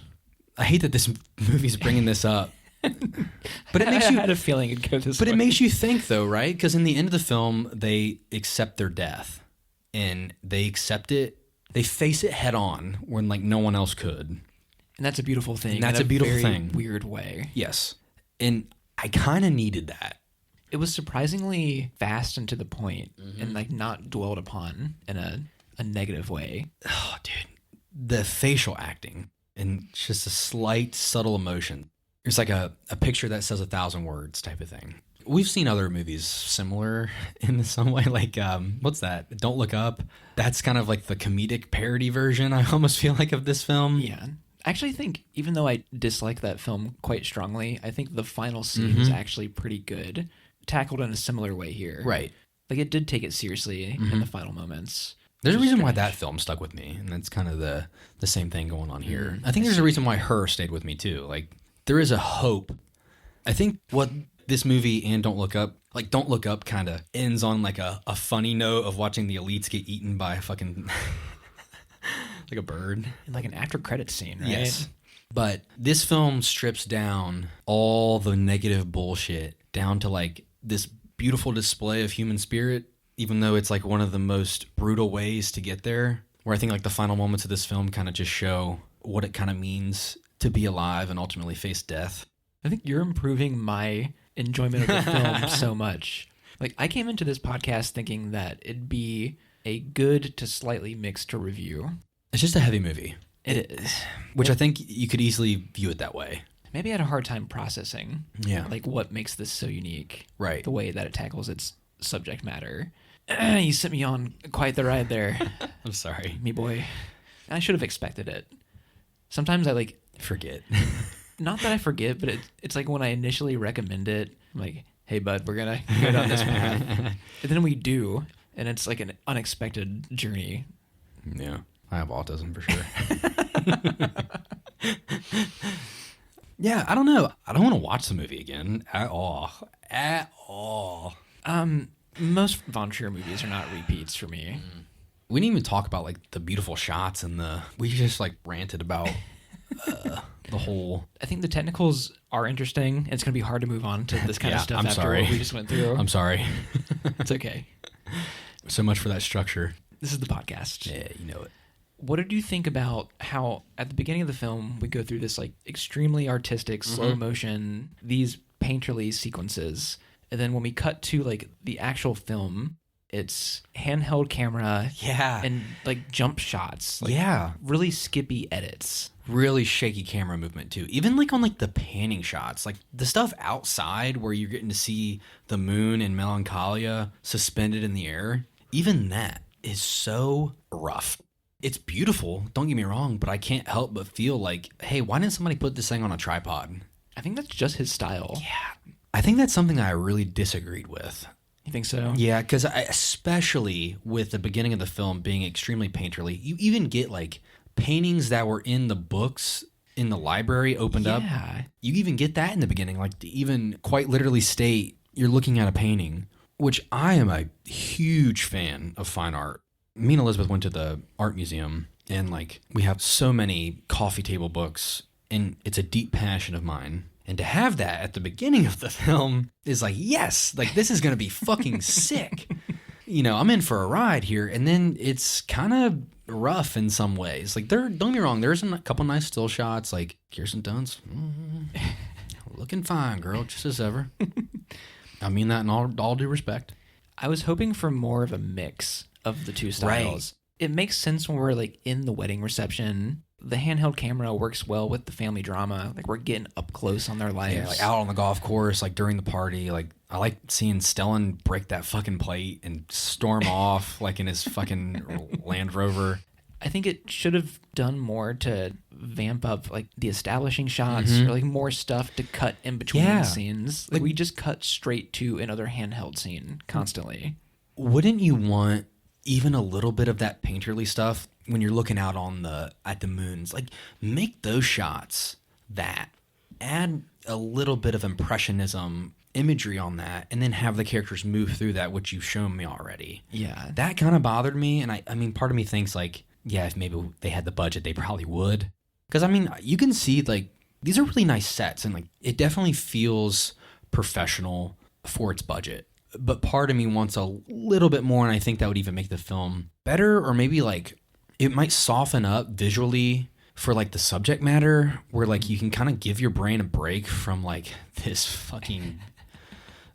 [SPEAKER 2] I hate that this movie's bringing this up, but it makes you.
[SPEAKER 1] I had a feeling it'd go this way.
[SPEAKER 2] But it makes you think though, right? Because in the end of the film, they accept their death, and they accept it. They face it head on when like no one else could.
[SPEAKER 1] And that's a beautiful thing.
[SPEAKER 2] And that's a beautiful thing.
[SPEAKER 1] Weird way.
[SPEAKER 2] Yes, and I kind of needed that.
[SPEAKER 1] It was surprisingly fast and to the point, and like not dwelled upon in a negative way.
[SPEAKER 2] Oh, dude. The facial acting and just a slight, subtle emotion. It's like a picture that says 1,000 words type of thing. We've seen other movies similar in some way. Like, what's that? Don't Look Up. That's kind of like the comedic parody version, I almost feel like, of this film.
[SPEAKER 1] Yeah. I actually think, even though I dislike that film quite strongly, I think the final scene is actually pretty good. Tackled in a similar way here.
[SPEAKER 2] Right.
[SPEAKER 1] Like, it did take it seriously in the final moments.
[SPEAKER 2] There's a reason why that film stuck with me, and that's kind of the same thing going on here. I think there's a reason why Her stayed with me, too. Like, there is a hope. I think what this movie and Don't Look Up, like, Don't Look Up kind of ends on, like, a funny note of watching the elites get eaten by a fucking... like a bird.
[SPEAKER 1] And like an after-credits scene, right?
[SPEAKER 2] Yes. But this film strips down all the negative bullshit down to, like, this beautiful display of human spirit, even though it's like one of the most brutal ways to get there, where I think like the final moments of this film kind of just show what it kind of means to be alive and ultimately face death.
[SPEAKER 1] I think you're improving my enjoyment of the film so much. Like, I came into this podcast thinking that it'd be a good to slightly mixed to review.
[SPEAKER 2] It's just a heavy movie.
[SPEAKER 1] It is.
[SPEAKER 2] Which I think you could easily view it that way.
[SPEAKER 1] Maybe I had a hard time processing like what makes this so unique.
[SPEAKER 2] Right.
[SPEAKER 1] The way that it tackles its subject matter. You sent me on quite the ride there.
[SPEAKER 2] I'm sorry.
[SPEAKER 1] Me boy. I should have expected it. Sometimes I like...
[SPEAKER 2] Forget.
[SPEAKER 1] Not that I forget, but it's like when I initially recommend it, I'm like, hey bud, we're going to go down this path. And then we do, and it's like an unexpected journey.
[SPEAKER 2] Yeah. I have autism for sure. Yeah, I don't know. I don't want to watch the movie again at all. At all.
[SPEAKER 1] Most von Trier movies are not repeats for me.
[SPEAKER 2] We didn't even talk about like the beautiful shots and we just like ranted about the whole.
[SPEAKER 1] I think the technicals are interesting. It's going to be hard to move on to this kind of stuff after what we just went through.
[SPEAKER 2] I'm sorry.
[SPEAKER 1] It's okay.
[SPEAKER 2] So much for that structure.
[SPEAKER 1] This is the podcast.
[SPEAKER 2] Yeah, you know it.
[SPEAKER 1] What did you think about how at the beginning of the film we go through this like extremely artistic slow motion, these painterly sequences, and then when we cut to like the actual film, it's handheld camera, and like jump shots, like really skippy edits,
[SPEAKER 2] really shaky camera movement too. Even like on like the panning shots, like the stuff outside where you're getting to see the moon and Melancholia suspended in the air. Even that is so rough. It's beautiful, don't get me wrong, but I can't help but feel like, hey, why didn't somebody put this thing on a tripod?
[SPEAKER 1] I think that's just his style.
[SPEAKER 2] Yeah. I think that's something I really disagreed with.
[SPEAKER 1] You think so?
[SPEAKER 2] Yeah, because especially with the beginning of the film being extremely painterly, you even get like paintings that were in the books in the library opened up. You even get that in the beginning, like to even quite literally state you're looking at a painting, which I am a huge fan of fine art. Me and Elizabeth went to the art museum, and like we have so many coffee table books, and it's a deep passion of mine. And to have that at the beginning of the film is like, yes, like this is going to be fucking sick. You know, I'm in for a ride here. And then it's kind of rough in some ways. Like, don't get me wrong, there's a couple nice still shots, like Kirsten Dunst, looking fine, girl, just as ever. I mean that in all due respect.
[SPEAKER 1] I was hoping for more of a mix of the two styles. Right. It makes sense when we're like in the wedding reception. The handheld camera works well with the family drama. Like, we're getting up close on their lives.
[SPEAKER 2] Yeah, like out on the golf course, like during the party. Like, I like seeing Stellan break that fucking plate and storm off like in his fucking Land Rover.
[SPEAKER 1] I think it should have done more to vamp up like the establishing shots or like more stuff to cut in between scenes. Like, we just cut straight to another handheld scene constantly.
[SPEAKER 2] Wouldn't you want even a little bit of that painterly stuff when you're looking out at the moons? Like, make those shots that. Add a little bit of impressionism imagery on that, and then have the characters move through that, which you've shown me already.
[SPEAKER 1] Yeah.
[SPEAKER 2] That kind of bothered me, and I mean, part of me thinks like, yeah, if maybe they had the budget, they probably would. Because, I mean, you can see, like, these are really nice sets, and like, it definitely feels professional for its budget. But part of me wants a little bit more, and I think that would even make the film better, or maybe like it might soften up visually for like the subject matter, where like you can kind of give your brain a break from like this fucking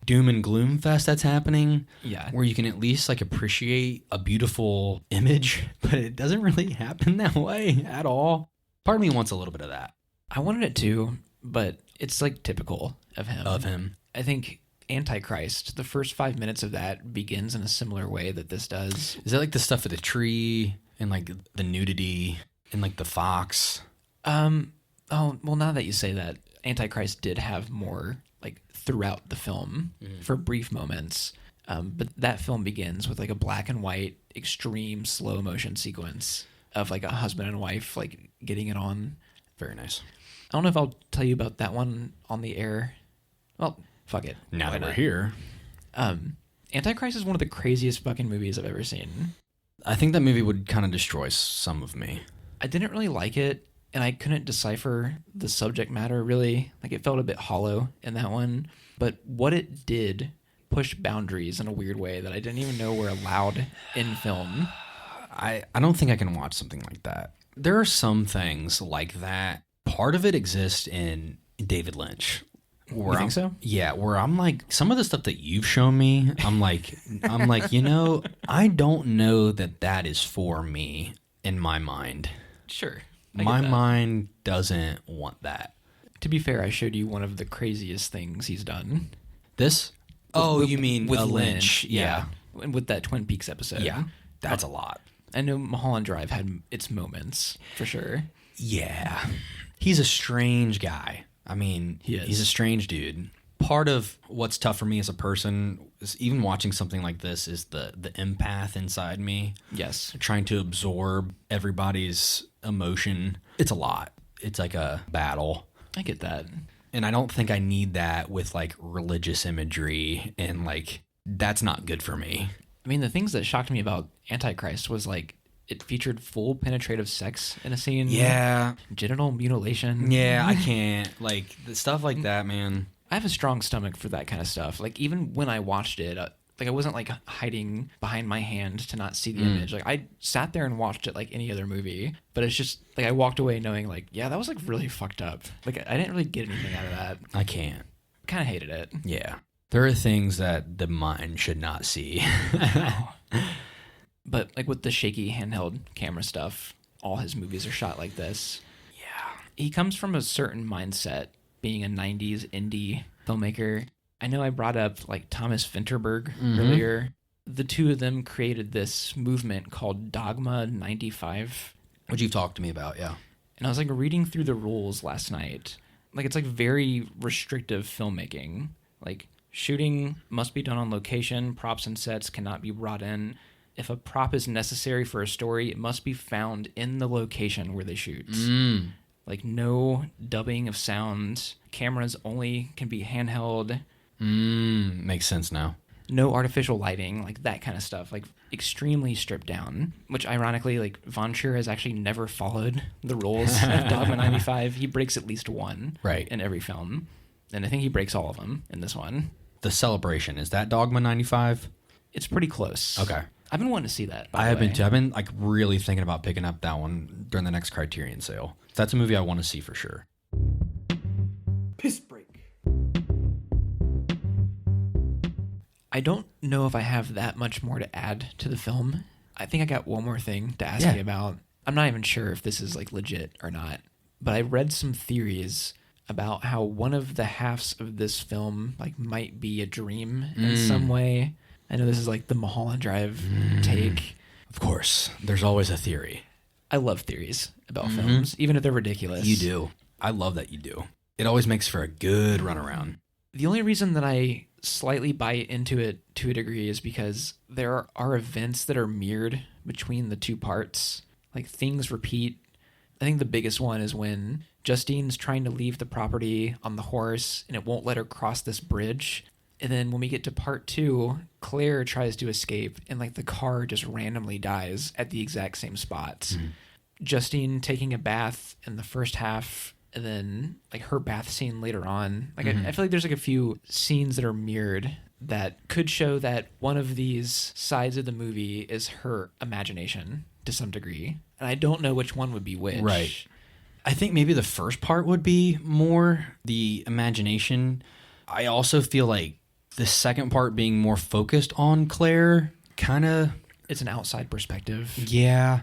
[SPEAKER 2] doom and gloom fest that's happening.
[SPEAKER 1] Yeah.
[SPEAKER 2] Where you can at least like appreciate a beautiful image, but it doesn't really happen that way at all. Part of me wants a little bit of that.
[SPEAKER 1] I wanted it too, but it's like typical of him. I think Antichrist, the first 5 minutes of that begins in a similar way that this does.
[SPEAKER 2] Is that like the stuff with the tree and like the nudity and like the fox?
[SPEAKER 1] Oh, well, now that you say that, Antichrist did have more like throughout the film for brief moments. But that film begins with like a black and white, extreme slow motion sequence of like a husband and wife like getting it on.
[SPEAKER 2] Very nice.
[SPEAKER 1] I don't know if I'll tell you about that one on the air. Well, fuck it.
[SPEAKER 2] Now that we're here.
[SPEAKER 1] Antichrist is one of the craziest fucking movies I've ever seen.
[SPEAKER 2] I think that movie would kind of destroy some of me.
[SPEAKER 1] I didn't really like it, and I couldn't decipher the subject matter really. Like, it felt a bit hollow in that one. But what it did pushed boundaries in a weird way that I didn't even know were allowed in film.
[SPEAKER 2] I don't think I can watch something like that. There are some things like that. Part of it exists in David Lynch.
[SPEAKER 1] You think so?
[SPEAKER 2] Yeah, where I'm like, some of the stuff that you've shown me, I'm like, you know, I don't know that is for me in my mind.
[SPEAKER 1] Sure.
[SPEAKER 2] My mind doesn't want that.
[SPEAKER 1] To be fair, I showed you one of the craziest things he's done.
[SPEAKER 2] This? You mean
[SPEAKER 1] with
[SPEAKER 2] Lynch?
[SPEAKER 1] Yeah. With that Twin Peaks episode.
[SPEAKER 2] Yeah, that's a lot.
[SPEAKER 1] I know Mulholland Drive had its moments, for sure.
[SPEAKER 2] Yeah. He's a strange guy. I mean, he's a strange dude. Part of what's tough for me as a person, is even watching something like this, is the empath inside me.
[SPEAKER 1] Yes.
[SPEAKER 2] Trying to absorb everybody's emotion. It's a lot. It's like a battle.
[SPEAKER 1] I get that.
[SPEAKER 2] And I don't think I need that with like religious imagery, and like, that's not good for me.
[SPEAKER 1] I mean, the things that shocked me about Antichrist was like, it featured full penetrative sex in a scene.
[SPEAKER 2] Yeah.
[SPEAKER 1] Genital mutilation.
[SPEAKER 2] Yeah, I can't. Like, the stuff like that, man.
[SPEAKER 1] I have a strong stomach for that kind of stuff. Like, even when I watched it, like, I wasn't, like, hiding behind my hand to not see the image. Like, I sat there and watched it like any other movie. But it's just, like, I walked away knowing, like, yeah, that was, like, really fucked up. Like, I didn't really get anything out of that.
[SPEAKER 2] I can't.
[SPEAKER 1] Kind of hated it.
[SPEAKER 2] Yeah. There are things that the mind should not see.
[SPEAKER 1] But, like, with the shaky handheld camera stuff, all his movies are shot like this.
[SPEAKER 2] Yeah.
[SPEAKER 1] He comes from a certain mindset, being a 90s indie filmmaker. I know I brought up, like, Thomas Vinterberg earlier. The two of them created this movement called Dogma 95.
[SPEAKER 2] Which you've talked to me about, yeah.
[SPEAKER 1] And I was, like, reading through the rules last night. Like, it's, like, very restrictive filmmaking. Like, shooting must be done on location. Props and sets cannot be brought in. If a prop is necessary for a story, it must be found in the location where they shoot. Like, no dubbing of sound. Cameras only can be handheld.
[SPEAKER 2] Makes sense now.
[SPEAKER 1] No artificial lighting, like that kind of stuff. Like, extremely stripped down. Which, ironically, like, Von Trier has actually never followed the rules of Dogma 95. He breaks at least one in every film. And I think he breaks all of them in this one.
[SPEAKER 2] The Celebration, is that Dogma 95?
[SPEAKER 1] It's pretty close.
[SPEAKER 2] Okay.
[SPEAKER 1] I've been wanting to see that.
[SPEAKER 2] I have been too. I've been like really thinking about picking up that one during the next Criterion sale. That's a movie I want to see for sure.
[SPEAKER 1] Piss break. I don't know if I have that much more to add to the film. I think I got one more thing to ask you about. I'm not even sure if this is like legit or not, but I read some theories about how one of the halves of this film like might be a dream in some way. I know this is like the Mulholland Drive take.
[SPEAKER 2] Of course, there's always a theory.
[SPEAKER 1] I love theories about films, even if they're ridiculous.
[SPEAKER 2] You do. I love that you do. It always makes for a good runaround.
[SPEAKER 1] The only reason that I slightly buy into it to a degree is because there are events that are mirrored between the two parts. Like things repeat. I think the biggest one is when Justine's trying to leave the property on the horse and it won't let her cross this bridge. And then when we get to part 2, Claire tries to escape and like the car just randomly dies at the exact same spots. Justine taking a bath in the first half and then like her bath scene later on. Like I feel like there's like a few scenes that are mirrored that could show that one of these sides of the movie is her imagination to some degree. And I don't know which one would be which.
[SPEAKER 2] Right. I think maybe the first part would be more the imagination. I also feel like the second part being more focused on Claire, kind of...
[SPEAKER 1] It's an outside perspective.
[SPEAKER 2] Yeah.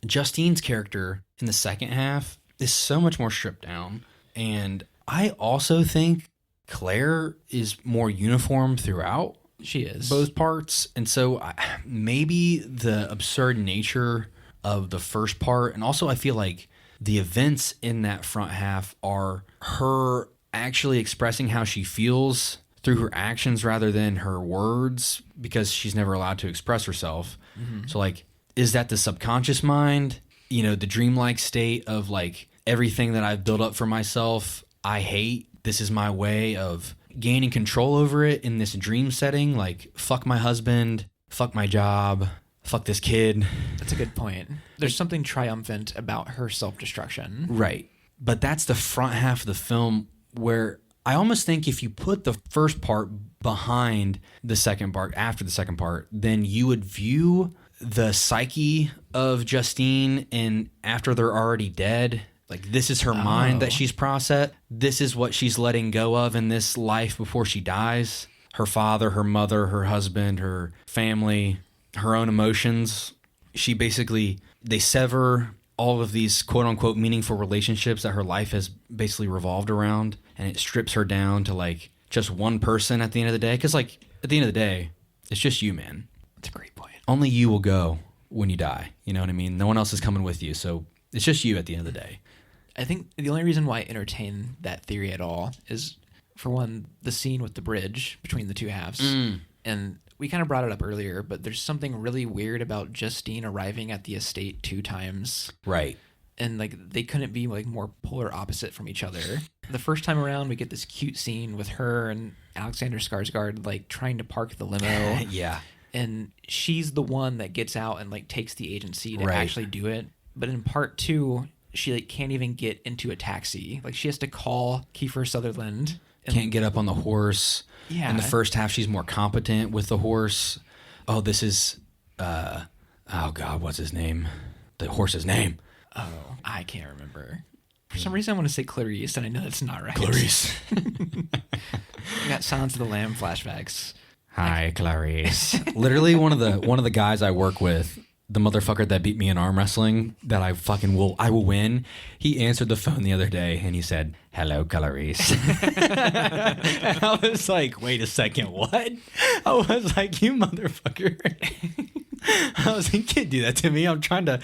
[SPEAKER 2] Justine's character in the second half is so much more stripped down. And I also think Claire is more uniform throughout.
[SPEAKER 1] She is.
[SPEAKER 2] Both parts. And so maybe the absurd nature of the first part, and also I feel like the events in that front half are her actually expressing how she feels through her actions rather than her words, because she's never allowed to express herself. So like, is that the subconscious mind, you know, the dreamlike state of like everything that I've built up for myself I hate, this is my way of gaining control over it in this dream setting, like fuck my husband, fuck my job, fuck this kid.
[SPEAKER 1] That's a good point. There's something triumphant about her self-destruction.
[SPEAKER 2] Right. But that's the front half of the film where I almost think if you put the first part behind the second part, after the second part, then you would view the psyche of Justine and after they're already dead, like this is her mind that she's processed. This is what she's letting go of in this life before she dies. Her father, her mother, her husband, her family, her own emotions. She basically, they sever all of these quote unquote meaningful relationships that her life has basically revolved around. And it strips her down to like just one person at the end of the day. Because like at the end of the day, it's just you, man.
[SPEAKER 1] That's a great point.
[SPEAKER 2] Only you will go when you die. You know what I mean? No one else is coming with you. So it's just you at the end of the day.
[SPEAKER 1] I think the only reason why I entertain that theory at all is, for one, the scene with the bridge between the two halves. And we kind of brought it up earlier, but there's something really weird about Justine arriving at the estate 2 times.
[SPEAKER 2] Right.
[SPEAKER 1] And like they couldn't be like more polar opposite from each other. The first time around, we get this cute scene with her and Alexander Skarsgård like trying to park the limo.
[SPEAKER 2] Yeah.
[SPEAKER 1] And she's the one that gets out and like takes the agency to actually do it. But in part 2, she like can't even get into a taxi. Like she has to call Kiefer Sutherland. And
[SPEAKER 2] can't get up on the horse.
[SPEAKER 1] Yeah.
[SPEAKER 2] In the first half, she's more competent with the horse. Oh, this is, oh God, what's his name? The horse's name.
[SPEAKER 1] Oh, I can't remember. For some reason, I want to say Clarice, and I know that's not right.
[SPEAKER 2] Clarice.
[SPEAKER 1] I got Silence of the Lamb flashbacks.
[SPEAKER 2] Hi, Clarice. Literally, one of the guys I work with, the motherfucker that beat me in arm wrestling, that I will win. He answered the phone the other day and he said, "Hello, Clarice." And I was like, wait a second, what? I was like, you motherfucker. I was like, you can't do that to me. I'm trying to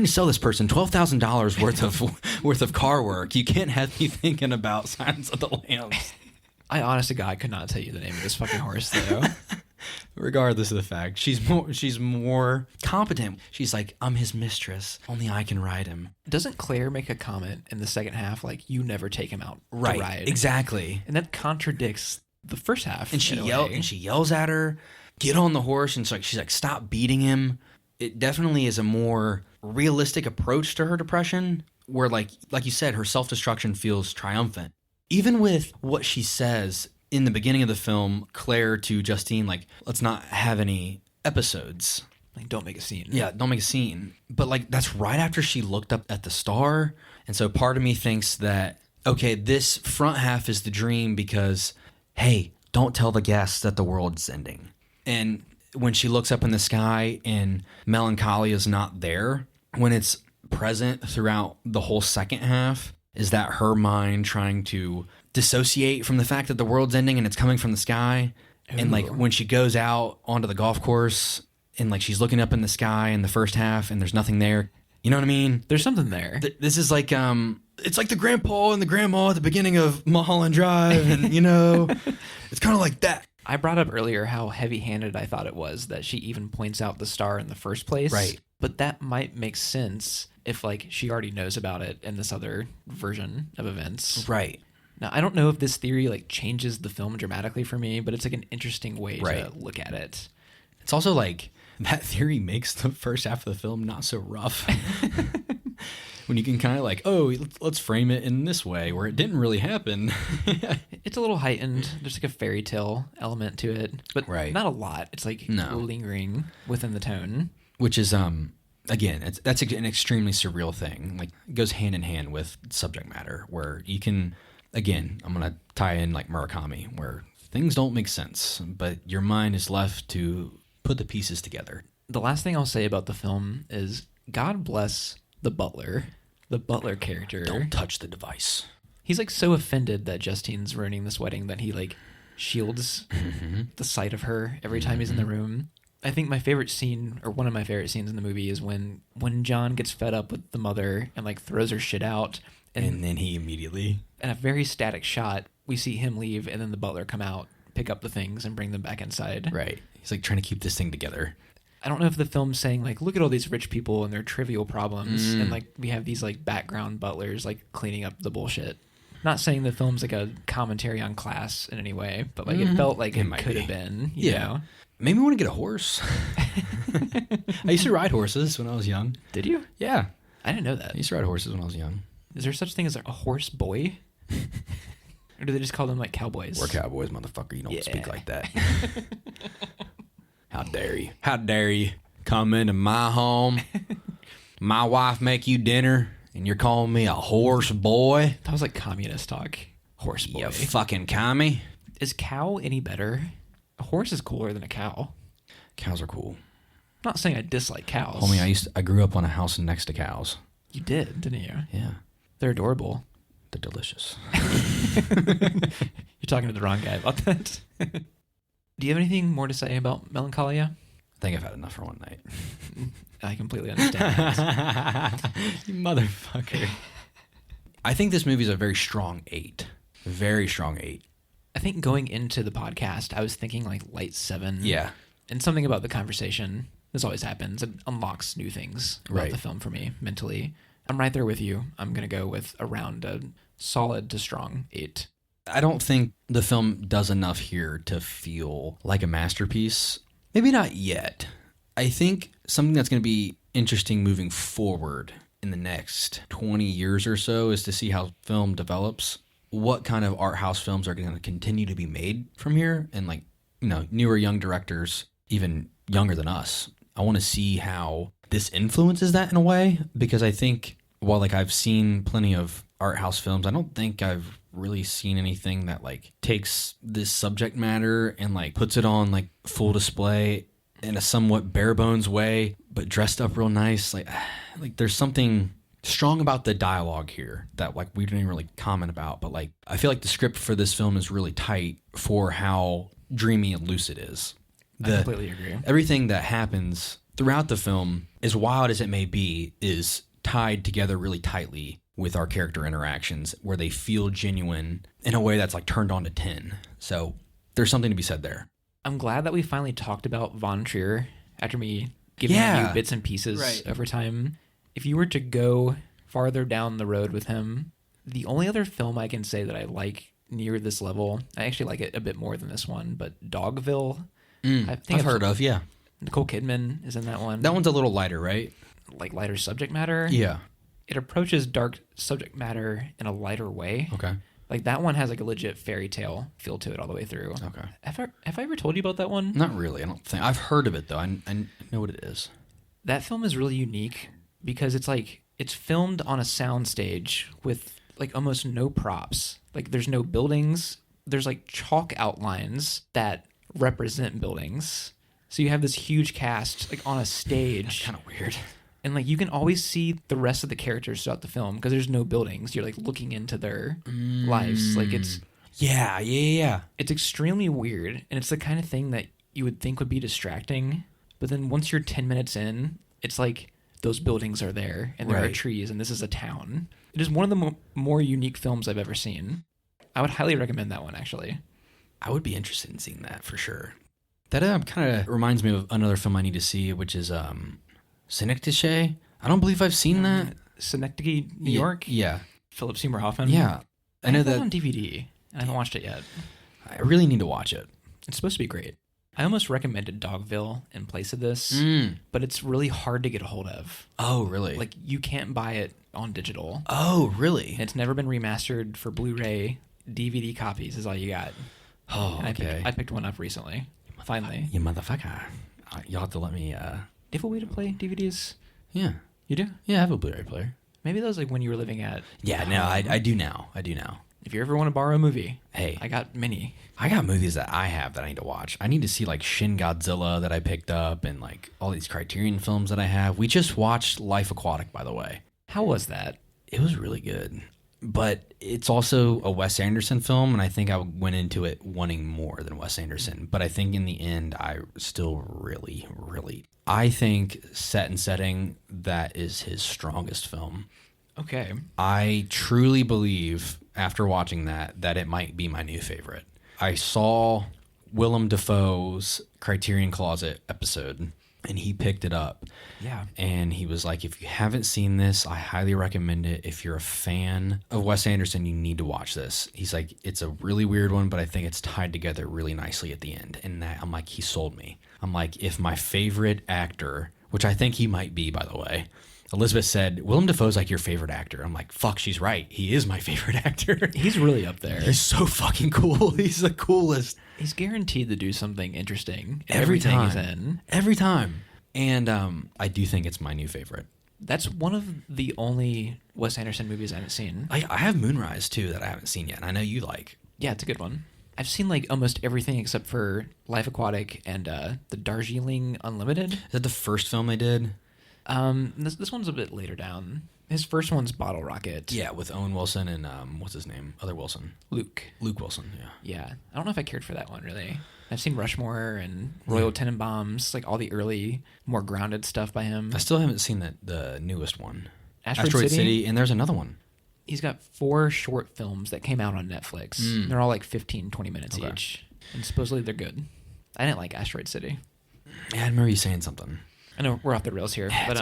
[SPEAKER 2] sell this person $12,000 worth of car work. You can't have me thinking about Silence of the Lambs.
[SPEAKER 1] I honest to God could not tell you the name of this fucking horse though.
[SPEAKER 2] Regardless of the fact, she's more competent. She's like, I'm his mistress. Only I can ride him.
[SPEAKER 1] Doesn't Claire make a comment in the second half like, you never take him out to ride?
[SPEAKER 2] Exactly.
[SPEAKER 1] And that contradicts the first half.
[SPEAKER 2] And she yells at her, get on the horse, and she's like, stop beating him. It definitely is a more realistic approach to her depression, where like you said, her self-destruction feels triumphant. Even with what she says in the beginning of the film, Claire to Justine, like, let's not have any episodes.
[SPEAKER 1] Like, don't make a scene.
[SPEAKER 2] Yeah, don't make a scene. But like that's right after she looked up at the star. And so part of me thinks that, okay, this front half is the dream because, hey, don't tell the guests that the world's ending. And when she looks up in the sky and Melancholia is not there, when it's present throughout the whole second half, is that her mind trying to dissociate from the fact that the world's ending and it's coming from the sky? Ooh. And like when she goes out onto the golf course and like she's looking up in the sky in the first half and there's nothing there. You know what I mean?
[SPEAKER 1] There's something there.
[SPEAKER 2] This is like it's like the grandpa and the grandma at the beginning of Mulholland Drive, and you know, it's kind of like that.
[SPEAKER 1] I brought up earlier how heavy-handed I thought it was that she even points out the star in the first place.
[SPEAKER 2] Right.
[SPEAKER 1] But that might make sense if like she already knows about it in this other version of events.
[SPEAKER 2] Right.
[SPEAKER 1] Now, I don't know if this theory like changes the film dramatically for me, but it's like an interesting way to look at it.
[SPEAKER 2] It's also like that theory makes the first half of the film not so rough. When you can kind of like, oh, let's frame it in this way where it didn't really happen.
[SPEAKER 1] It's a little heightened. There's like a fairy tale element to it, but not a lot. It's like lingering within the tone.
[SPEAKER 2] Which is, again, that's an extremely surreal thing. Like, it goes hand in hand with subject matter where you can, again, I'm going to tie in like Murakami, where things don't make sense, but your mind is left to put the pieces together.
[SPEAKER 1] The last thing I'll say about the film is God bless the butler character.
[SPEAKER 2] Don't touch the device.
[SPEAKER 1] He's like so offended that Justine's ruining this wedding that he like shields the sight of her every time he's in the room. I think my favorite scene, or one of my favorite scenes in the movie, is when John gets fed up with the mother and like throws her shit out.
[SPEAKER 2] And then he immediately,
[SPEAKER 1] in a very static shot, we see him leave and then the butler come out, pick up the things and bring them back inside.
[SPEAKER 2] Right. He's like trying to keep this thing together.
[SPEAKER 1] I don't know if the film's saying like, look at all these rich people and their trivial problems. And like we have these like background butlers like cleaning up the bullshit. Not saying the film's like a commentary on class in any way, but like it felt like it could have been, you know?
[SPEAKER 2] Maybe we want to get a horse. I used to ride horses when I was young.
[SPEAKER 1] Did you?
[SPEAKER 2] Yeah.
[SPEAKER 1] I didn't know that.
[SPEAKER 2] I used to ride horses when I was young.
[SPEAKER 1] Is there such thing as a horse boy? Or do they just call them like cowboys?
[SPEAKER 2] We're cowboys, motherfucker. You don't speak like that. How dare you? How dare you come into my home, my wife make you dinner, and you're calling me a horse boy?
[SPEAKER 1] That was like communist talk. Horse boy.
[SPEAKER 2] You fucking commie.
[SPEAKER 1] Is cow any better? A horse is cooler than a cow.
[SPEAKER 2] Cows are cool.
[SPEAKER 1] I'm not saying I dislike cows.
[SPEAKER 2] Homie, I grew up on a house next to cows.
[SPEAKER 1] You did, didn't you?
[SPEAKER 2] Yeah.
[SPEAKER 1] They're adorable.
[SPEAKER 2] They're delicious.
[SPEAKER 1] You're talking to the wrong guy about that. Do you have anything more to say about Melancholia?
[SPEAKER 2] I think I've had enough for one night.
[SPEAKER 1] I completely understand that.
[SPEAKER 2] You motherfucker. I think this movie is a very strong 8. Very strong 8.
[SPEAKER 1] I think going into the podcast, I was thinking like light 7.
[SPEAKER 2] Yeah.
[SPEAKER 1] And something about the conversation, this always happens, it unlocks new things about the film for me mentally. I'm right there with you. I'm going to go with around a solid to strong 8.
[SPEAKER 2] I don't think the film does enough here to feel like a masterpiece. Maybe not yet. I think something that's going to be interesting moving forward in the next 20 years or so is to see how film develops. What kind of art house films are going to continue to be made from here? And like, you know, newer young directors, even younger than us. I want to see how this influences that in a way, because I think while like I've seen plenty of art house films, I don't think I've really seen anything that like takes this subject matter and like puts it on like full display in a somewhat bare bones way, but dressed up real nice. Like there's something strong about the dialogue here that like we didn't really comment about, but like I feel like the script for this film is really tight for how dreamy and loose it is.
[SPEAKER 1] I completely agree.
[SPEAKER 2] Everything that happens throughout the film, as wild as it may be, is tied together really tightly with our character interactions where they feel genuine in a way that's like turned on to 10. So there's something to be said there.
[SPEAKER 1] I'm glad that we finally talked about Von Trier after me giving you bits and pieces over time. If you were to go farther down the road with him, the only other film I can say that I like near this level, I actually like it a bit more than this one, but Dogville.
[SPEAKER 2] I've heard of, yeah.
[SPEAKER 1] Nicole Kidman is in that one.
[SPEAKER 2] That one's a little lighter, right?
[SPEAKER 1] Like lighter subject matter.
[SPEAKER 2] Yeah.
[SPEAKER 1] It approaches dark subject matter in a lighter way.
[SPEAKER 2] Okay.
[SPEAKER 1] Like that one has like a legit fairy tale feel to it all the way through.
[SPEAKER 2] Okay.
[SPEAKER 1] Have I ever told you about that one?
[SPEAKER 2] Not really. I don't think I've heard of it though. I know what it is.
[SPEAKER 1] That film is really unique because it's filmed on a soundstage with like almost no props. Like there's no buildings. There's like chalk outlines that represent buildings. So you have this huge cast like on a stage.
[SPEAKER 2] That's kind of weird.
[SPEAKER 1] And like you can always see the rest of the characters throughout the film because there's no buildings. You're like looking into their lives. Like it's
[SPEAKER 2] It's
[SPEAKER 1] extremely weird, and it's the kind of thing that you would think would be distracting, but then once you're 10 minutes in, it's like those buildings are there and there are trees and this is a town. It is one of the more unique films I've ever seen. I would highly recommend that one, actually.
[SPEAKER 2] I would be interested in seeing that for sure. That kind of reminds me of another film I need to see, which is Synecdoche. I don't believe I've seen that.
[SPEAKER 1] Synecdoche, New York?
[SPEAKER 2] Yeah.
[SPEAKER 1] Philip Seymour Hoffman?
[SPEAKER 2] Yeah.
[SPEAKER 1] I know that on DVD. I haven't watched it yet.
[SPEAKER 2] I really need to watch it.
[SPEAKER 1] It's supposed to be great. I almost recommended Dogville in place of this, but it's really hard to get a hold of.
[SPEAKER 2] Oh, really?
[SPEAKER 1] Like, you can't buy it on digital.
[SPEAKER 2] Oh, really?
[SPEAKER 1] It's never been remastered for Blu-ray. DVD copies is all you got.
[SPEAKER 2] Oh, okay.
[SPEAKER 1] I picked one up recently. Finally.
[SPEAKER 2] You motherfucker. You'll have to let me...
[SPEAKER 1] Do you have a way to play DVDs?
[SPEAKER 2] Yeah.
[SPEAKER 1] You do?
[SPEAKER 2] Yeah, I have a Blu-ray player.
[SPEAKER 1] Maybe that was like when you were living at...
[SPEAKER 2] Yeah, no, I do now. I do now.
[SPEAKER 1] If you ever want to borrow a movie,
[SPEAKER 2] hey,
[SPEAKER 1] I got many.
[SPEAKER 2] I got movies that I have that I need to watch. I need to see like Shin Godzilla that I picked up and like all these Criterion films that I have. We just watched Life Aquatic, by the way.
[SPEAKER 1] How was that?
[SPEAKER 2] It was really good. But it's also a Wes Anderson film, and I think I went into it wanting more than Wes Anderson. But I think in the end, I still really... I think Set and Setting, that is his strongest film.
[SPEAKER 1] Okay.
[SPEAKER 2] I truly believe, after watching that it might be my new favorite. I saw Willem Dafoe's Criterion Closet episode, and he picked it up.
[SPEAKER 1] Yeah.
[SPEAKER 2] And he was like, if you haven't seen this, I highly recommend it. If you're a fan of Wes Anderson, you need to watch this. He's like, it's a really weird one, but I think it's tied together really nicely at the end. And that, I'm like, he sold me. I'm like, if my favorite actor, which I think he might be, by the way, Elizabeth said, Willem Dafoe's like your favorite actor. I'm like, fuck, she's right. He is my favorite actor.
[SPEAKER 1] He's really up there.
[SPEAKER 2] He's so fucking cool. He's the coolest.
[SPEAKER 1] He's guaranteed to do something interesting
[SPEAKER 2] every time
[SPEAKER 1] he's in.
[SPEAKER 2] Every time. And I do think it's my new favorite.
[SPEAKER 1] That's one of the only Wes Anderson movies I haven't seen.
[SPEAKER 2] I have Moonrise, too, that I haven't seen yet, and I know you like.
[SPEAKER 1] Yeah, it's a good one. I've seen like almost everything except for Life Aquatic and the Darjeeling Unlimited.
[SPEAKER 2] Is that the first film they did?
[SPEAKER 1] This one's a bit later down. His first one's Bottle Rocket.
[SPEAKER 2] Yeah, with Owen Wilson and what's his name? Other Wilson.
[SPEAKER 1] Luke
[SPEAKER 2] Wilson, yeah.
[SPEAKER 1] Yeah. I don't know if I cared for that one, really. I've seen Rushmore and Royal Tenenbaums, like all the early, more grounded stuff by him.
[SPEAKER 2] I still haven't seen the newest one.
[SPEAKER 1] Asteroid
[SPEAKER 2] City, and there's another one.
[SPEAKER 1] He's got 4 short films that came out on Netflix. They're all like 15, 20 minutes each. And supposedly they're good. I didn't like Asteroid City.
[SPEAKER 2] Yeah, I remember you saying something.
[SPEAKER 1] I know we're off the rails here, but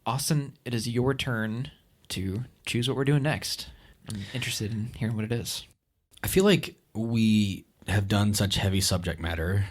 [SPEAKER 1] Austin, it is your turn to choose what we're doing next. I'm interested in hearing what it is.
[SPEAKER 2] I feel like we have done such heavy subject matter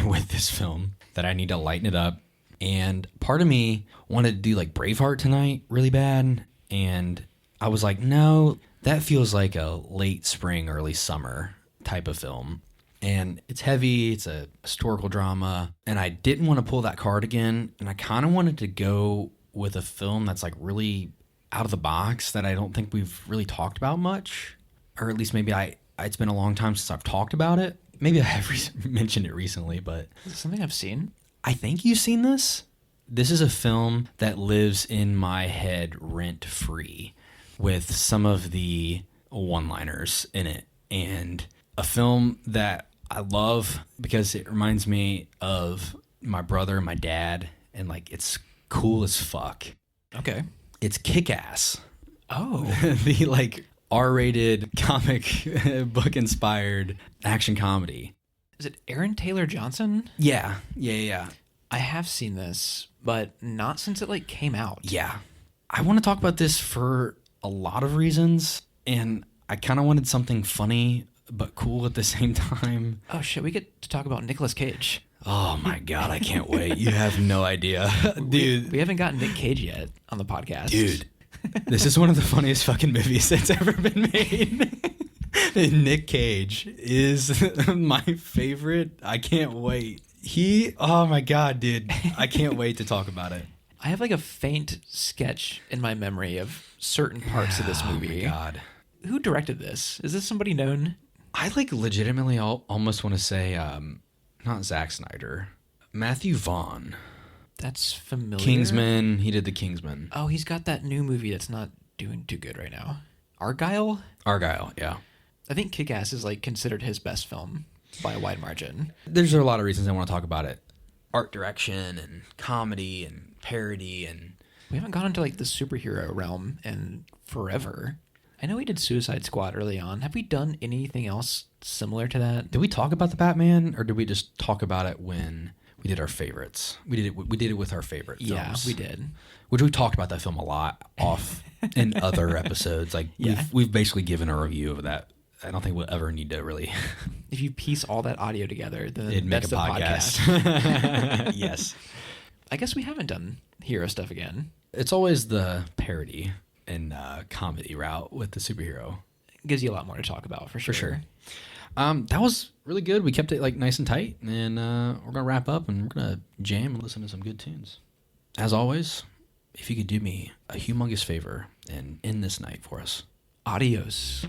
[SPEAKER 2] with this film that I need to lighten it up. And part of me wanted to do like Braveheart tonight really bad. And I was like, no, that feels like a late spring, early summer type of film. And it's heavy, it's a historical drama, and I didn't want to pull that card again, and I kind of wanted to go with a film that's like really out of the box that I don't think we've really talked about much, or at least maybe it's been a long time since I've talked about it. Maybe I have mentioned it recently, but...
[SPEAKER 1] Is it something I've seen?
[SPEAKER 2] I think you've seen this. This is a film that lives in my head rent-free with some of the one-liners in it, and a film that I love because it reminds me of my brother and my dad, and like it's cool as fuck.
[SPEAKER 1] Okay.
[SPEAKER 2] It's Kick-Ass.
[SPEAKER 1] Oh.
[SPEAKER 2] The like R-rated comic book inspired action comedy.
[SPEAKER 1] Is it Aaron Taylor Johnson?
[SPEAKER 2] Yeah.
[SPEAKER 1] I have seen this, but not since it like came out.
[SPEAKER 2] Yeah. I want to talk about this for a lot of reasons, and I kind of wanted something funny but cool at the same time.
[SPEAKER 1] Oh shit, we get to talk about Nicolas Cage.
[SPEAKER 2] Oh my god, I can't wait. You have no idea. Dude.
[SPEAKER 1] We haven't gotten Nick Cage yet on the podcast.
[SPEAKER 2] Dude, this is one of the funniest fucking movies that's ever been made. Nick Cage is my favorite. I can't wait. Oh my God, dude. I can't wait to talk about it.
[SPEAKER 1] I have like a faint sketch in my memory of certain parts of this movie.
[SPEAKER 2] Oh my God.
[SPEAKER 1] Who directed this? Is this somebody known?
[SPEAKER 2] I like legitimately almost want to say, not Zack Snyder, Matthew Vaughn.
[SPEAKER 1] That's familiar.
[SPEAKER 2] Kingsman. He did the Kingsman.
[SPEAKER 1] Oh, he's got that new movie that's not doing too good right now. Argyle,
[SPEAKER 2] yeah.
[SPEAKER 1] I think Kick-Ass is like considered his best film by a wide margin.
[SPEAKER 2] There's a lot of reasons I want to talk about it. Art direction and comedy and parody, and
[SPEAKER 1] we haven't gone into like the superhero realm in forever. I know we did Suicide Squad early on. Have we done anything else similar to that?
[SPEAKER 2] Did we talk about the Batman, or did we just talk about it when we did our favorites? We did it with our favorite films.
[SPEAKER 1] Yeah, we did.
[SPEAKER 2] Which we talked about that film a lot off in other episodes. Like we've basically given a review of that. I don't think we'll ever need to really.
[SPEAKER 1] If you piece all that audio together, then
[SPEAKER 2] it'd make
[SPEAKER 1] that's
[SPEAKER 2] a podcast. Yes.
[SPEAKER 1] I guess we haven't done hero stuff again.
[SPEAKER 2] It's always the parody and comedy route with the superhero.
[SPEAKER 1] It gives you a lot more to talk about, for sure.
[SPEAKER 2] That was really good. We kept it like nice and tight, and we're gonna wrap up and we're gonna jam and listen to some good tunes. As always, if you could do me a humongous favor and end this night for us.
[SPEAKER 1] Adios.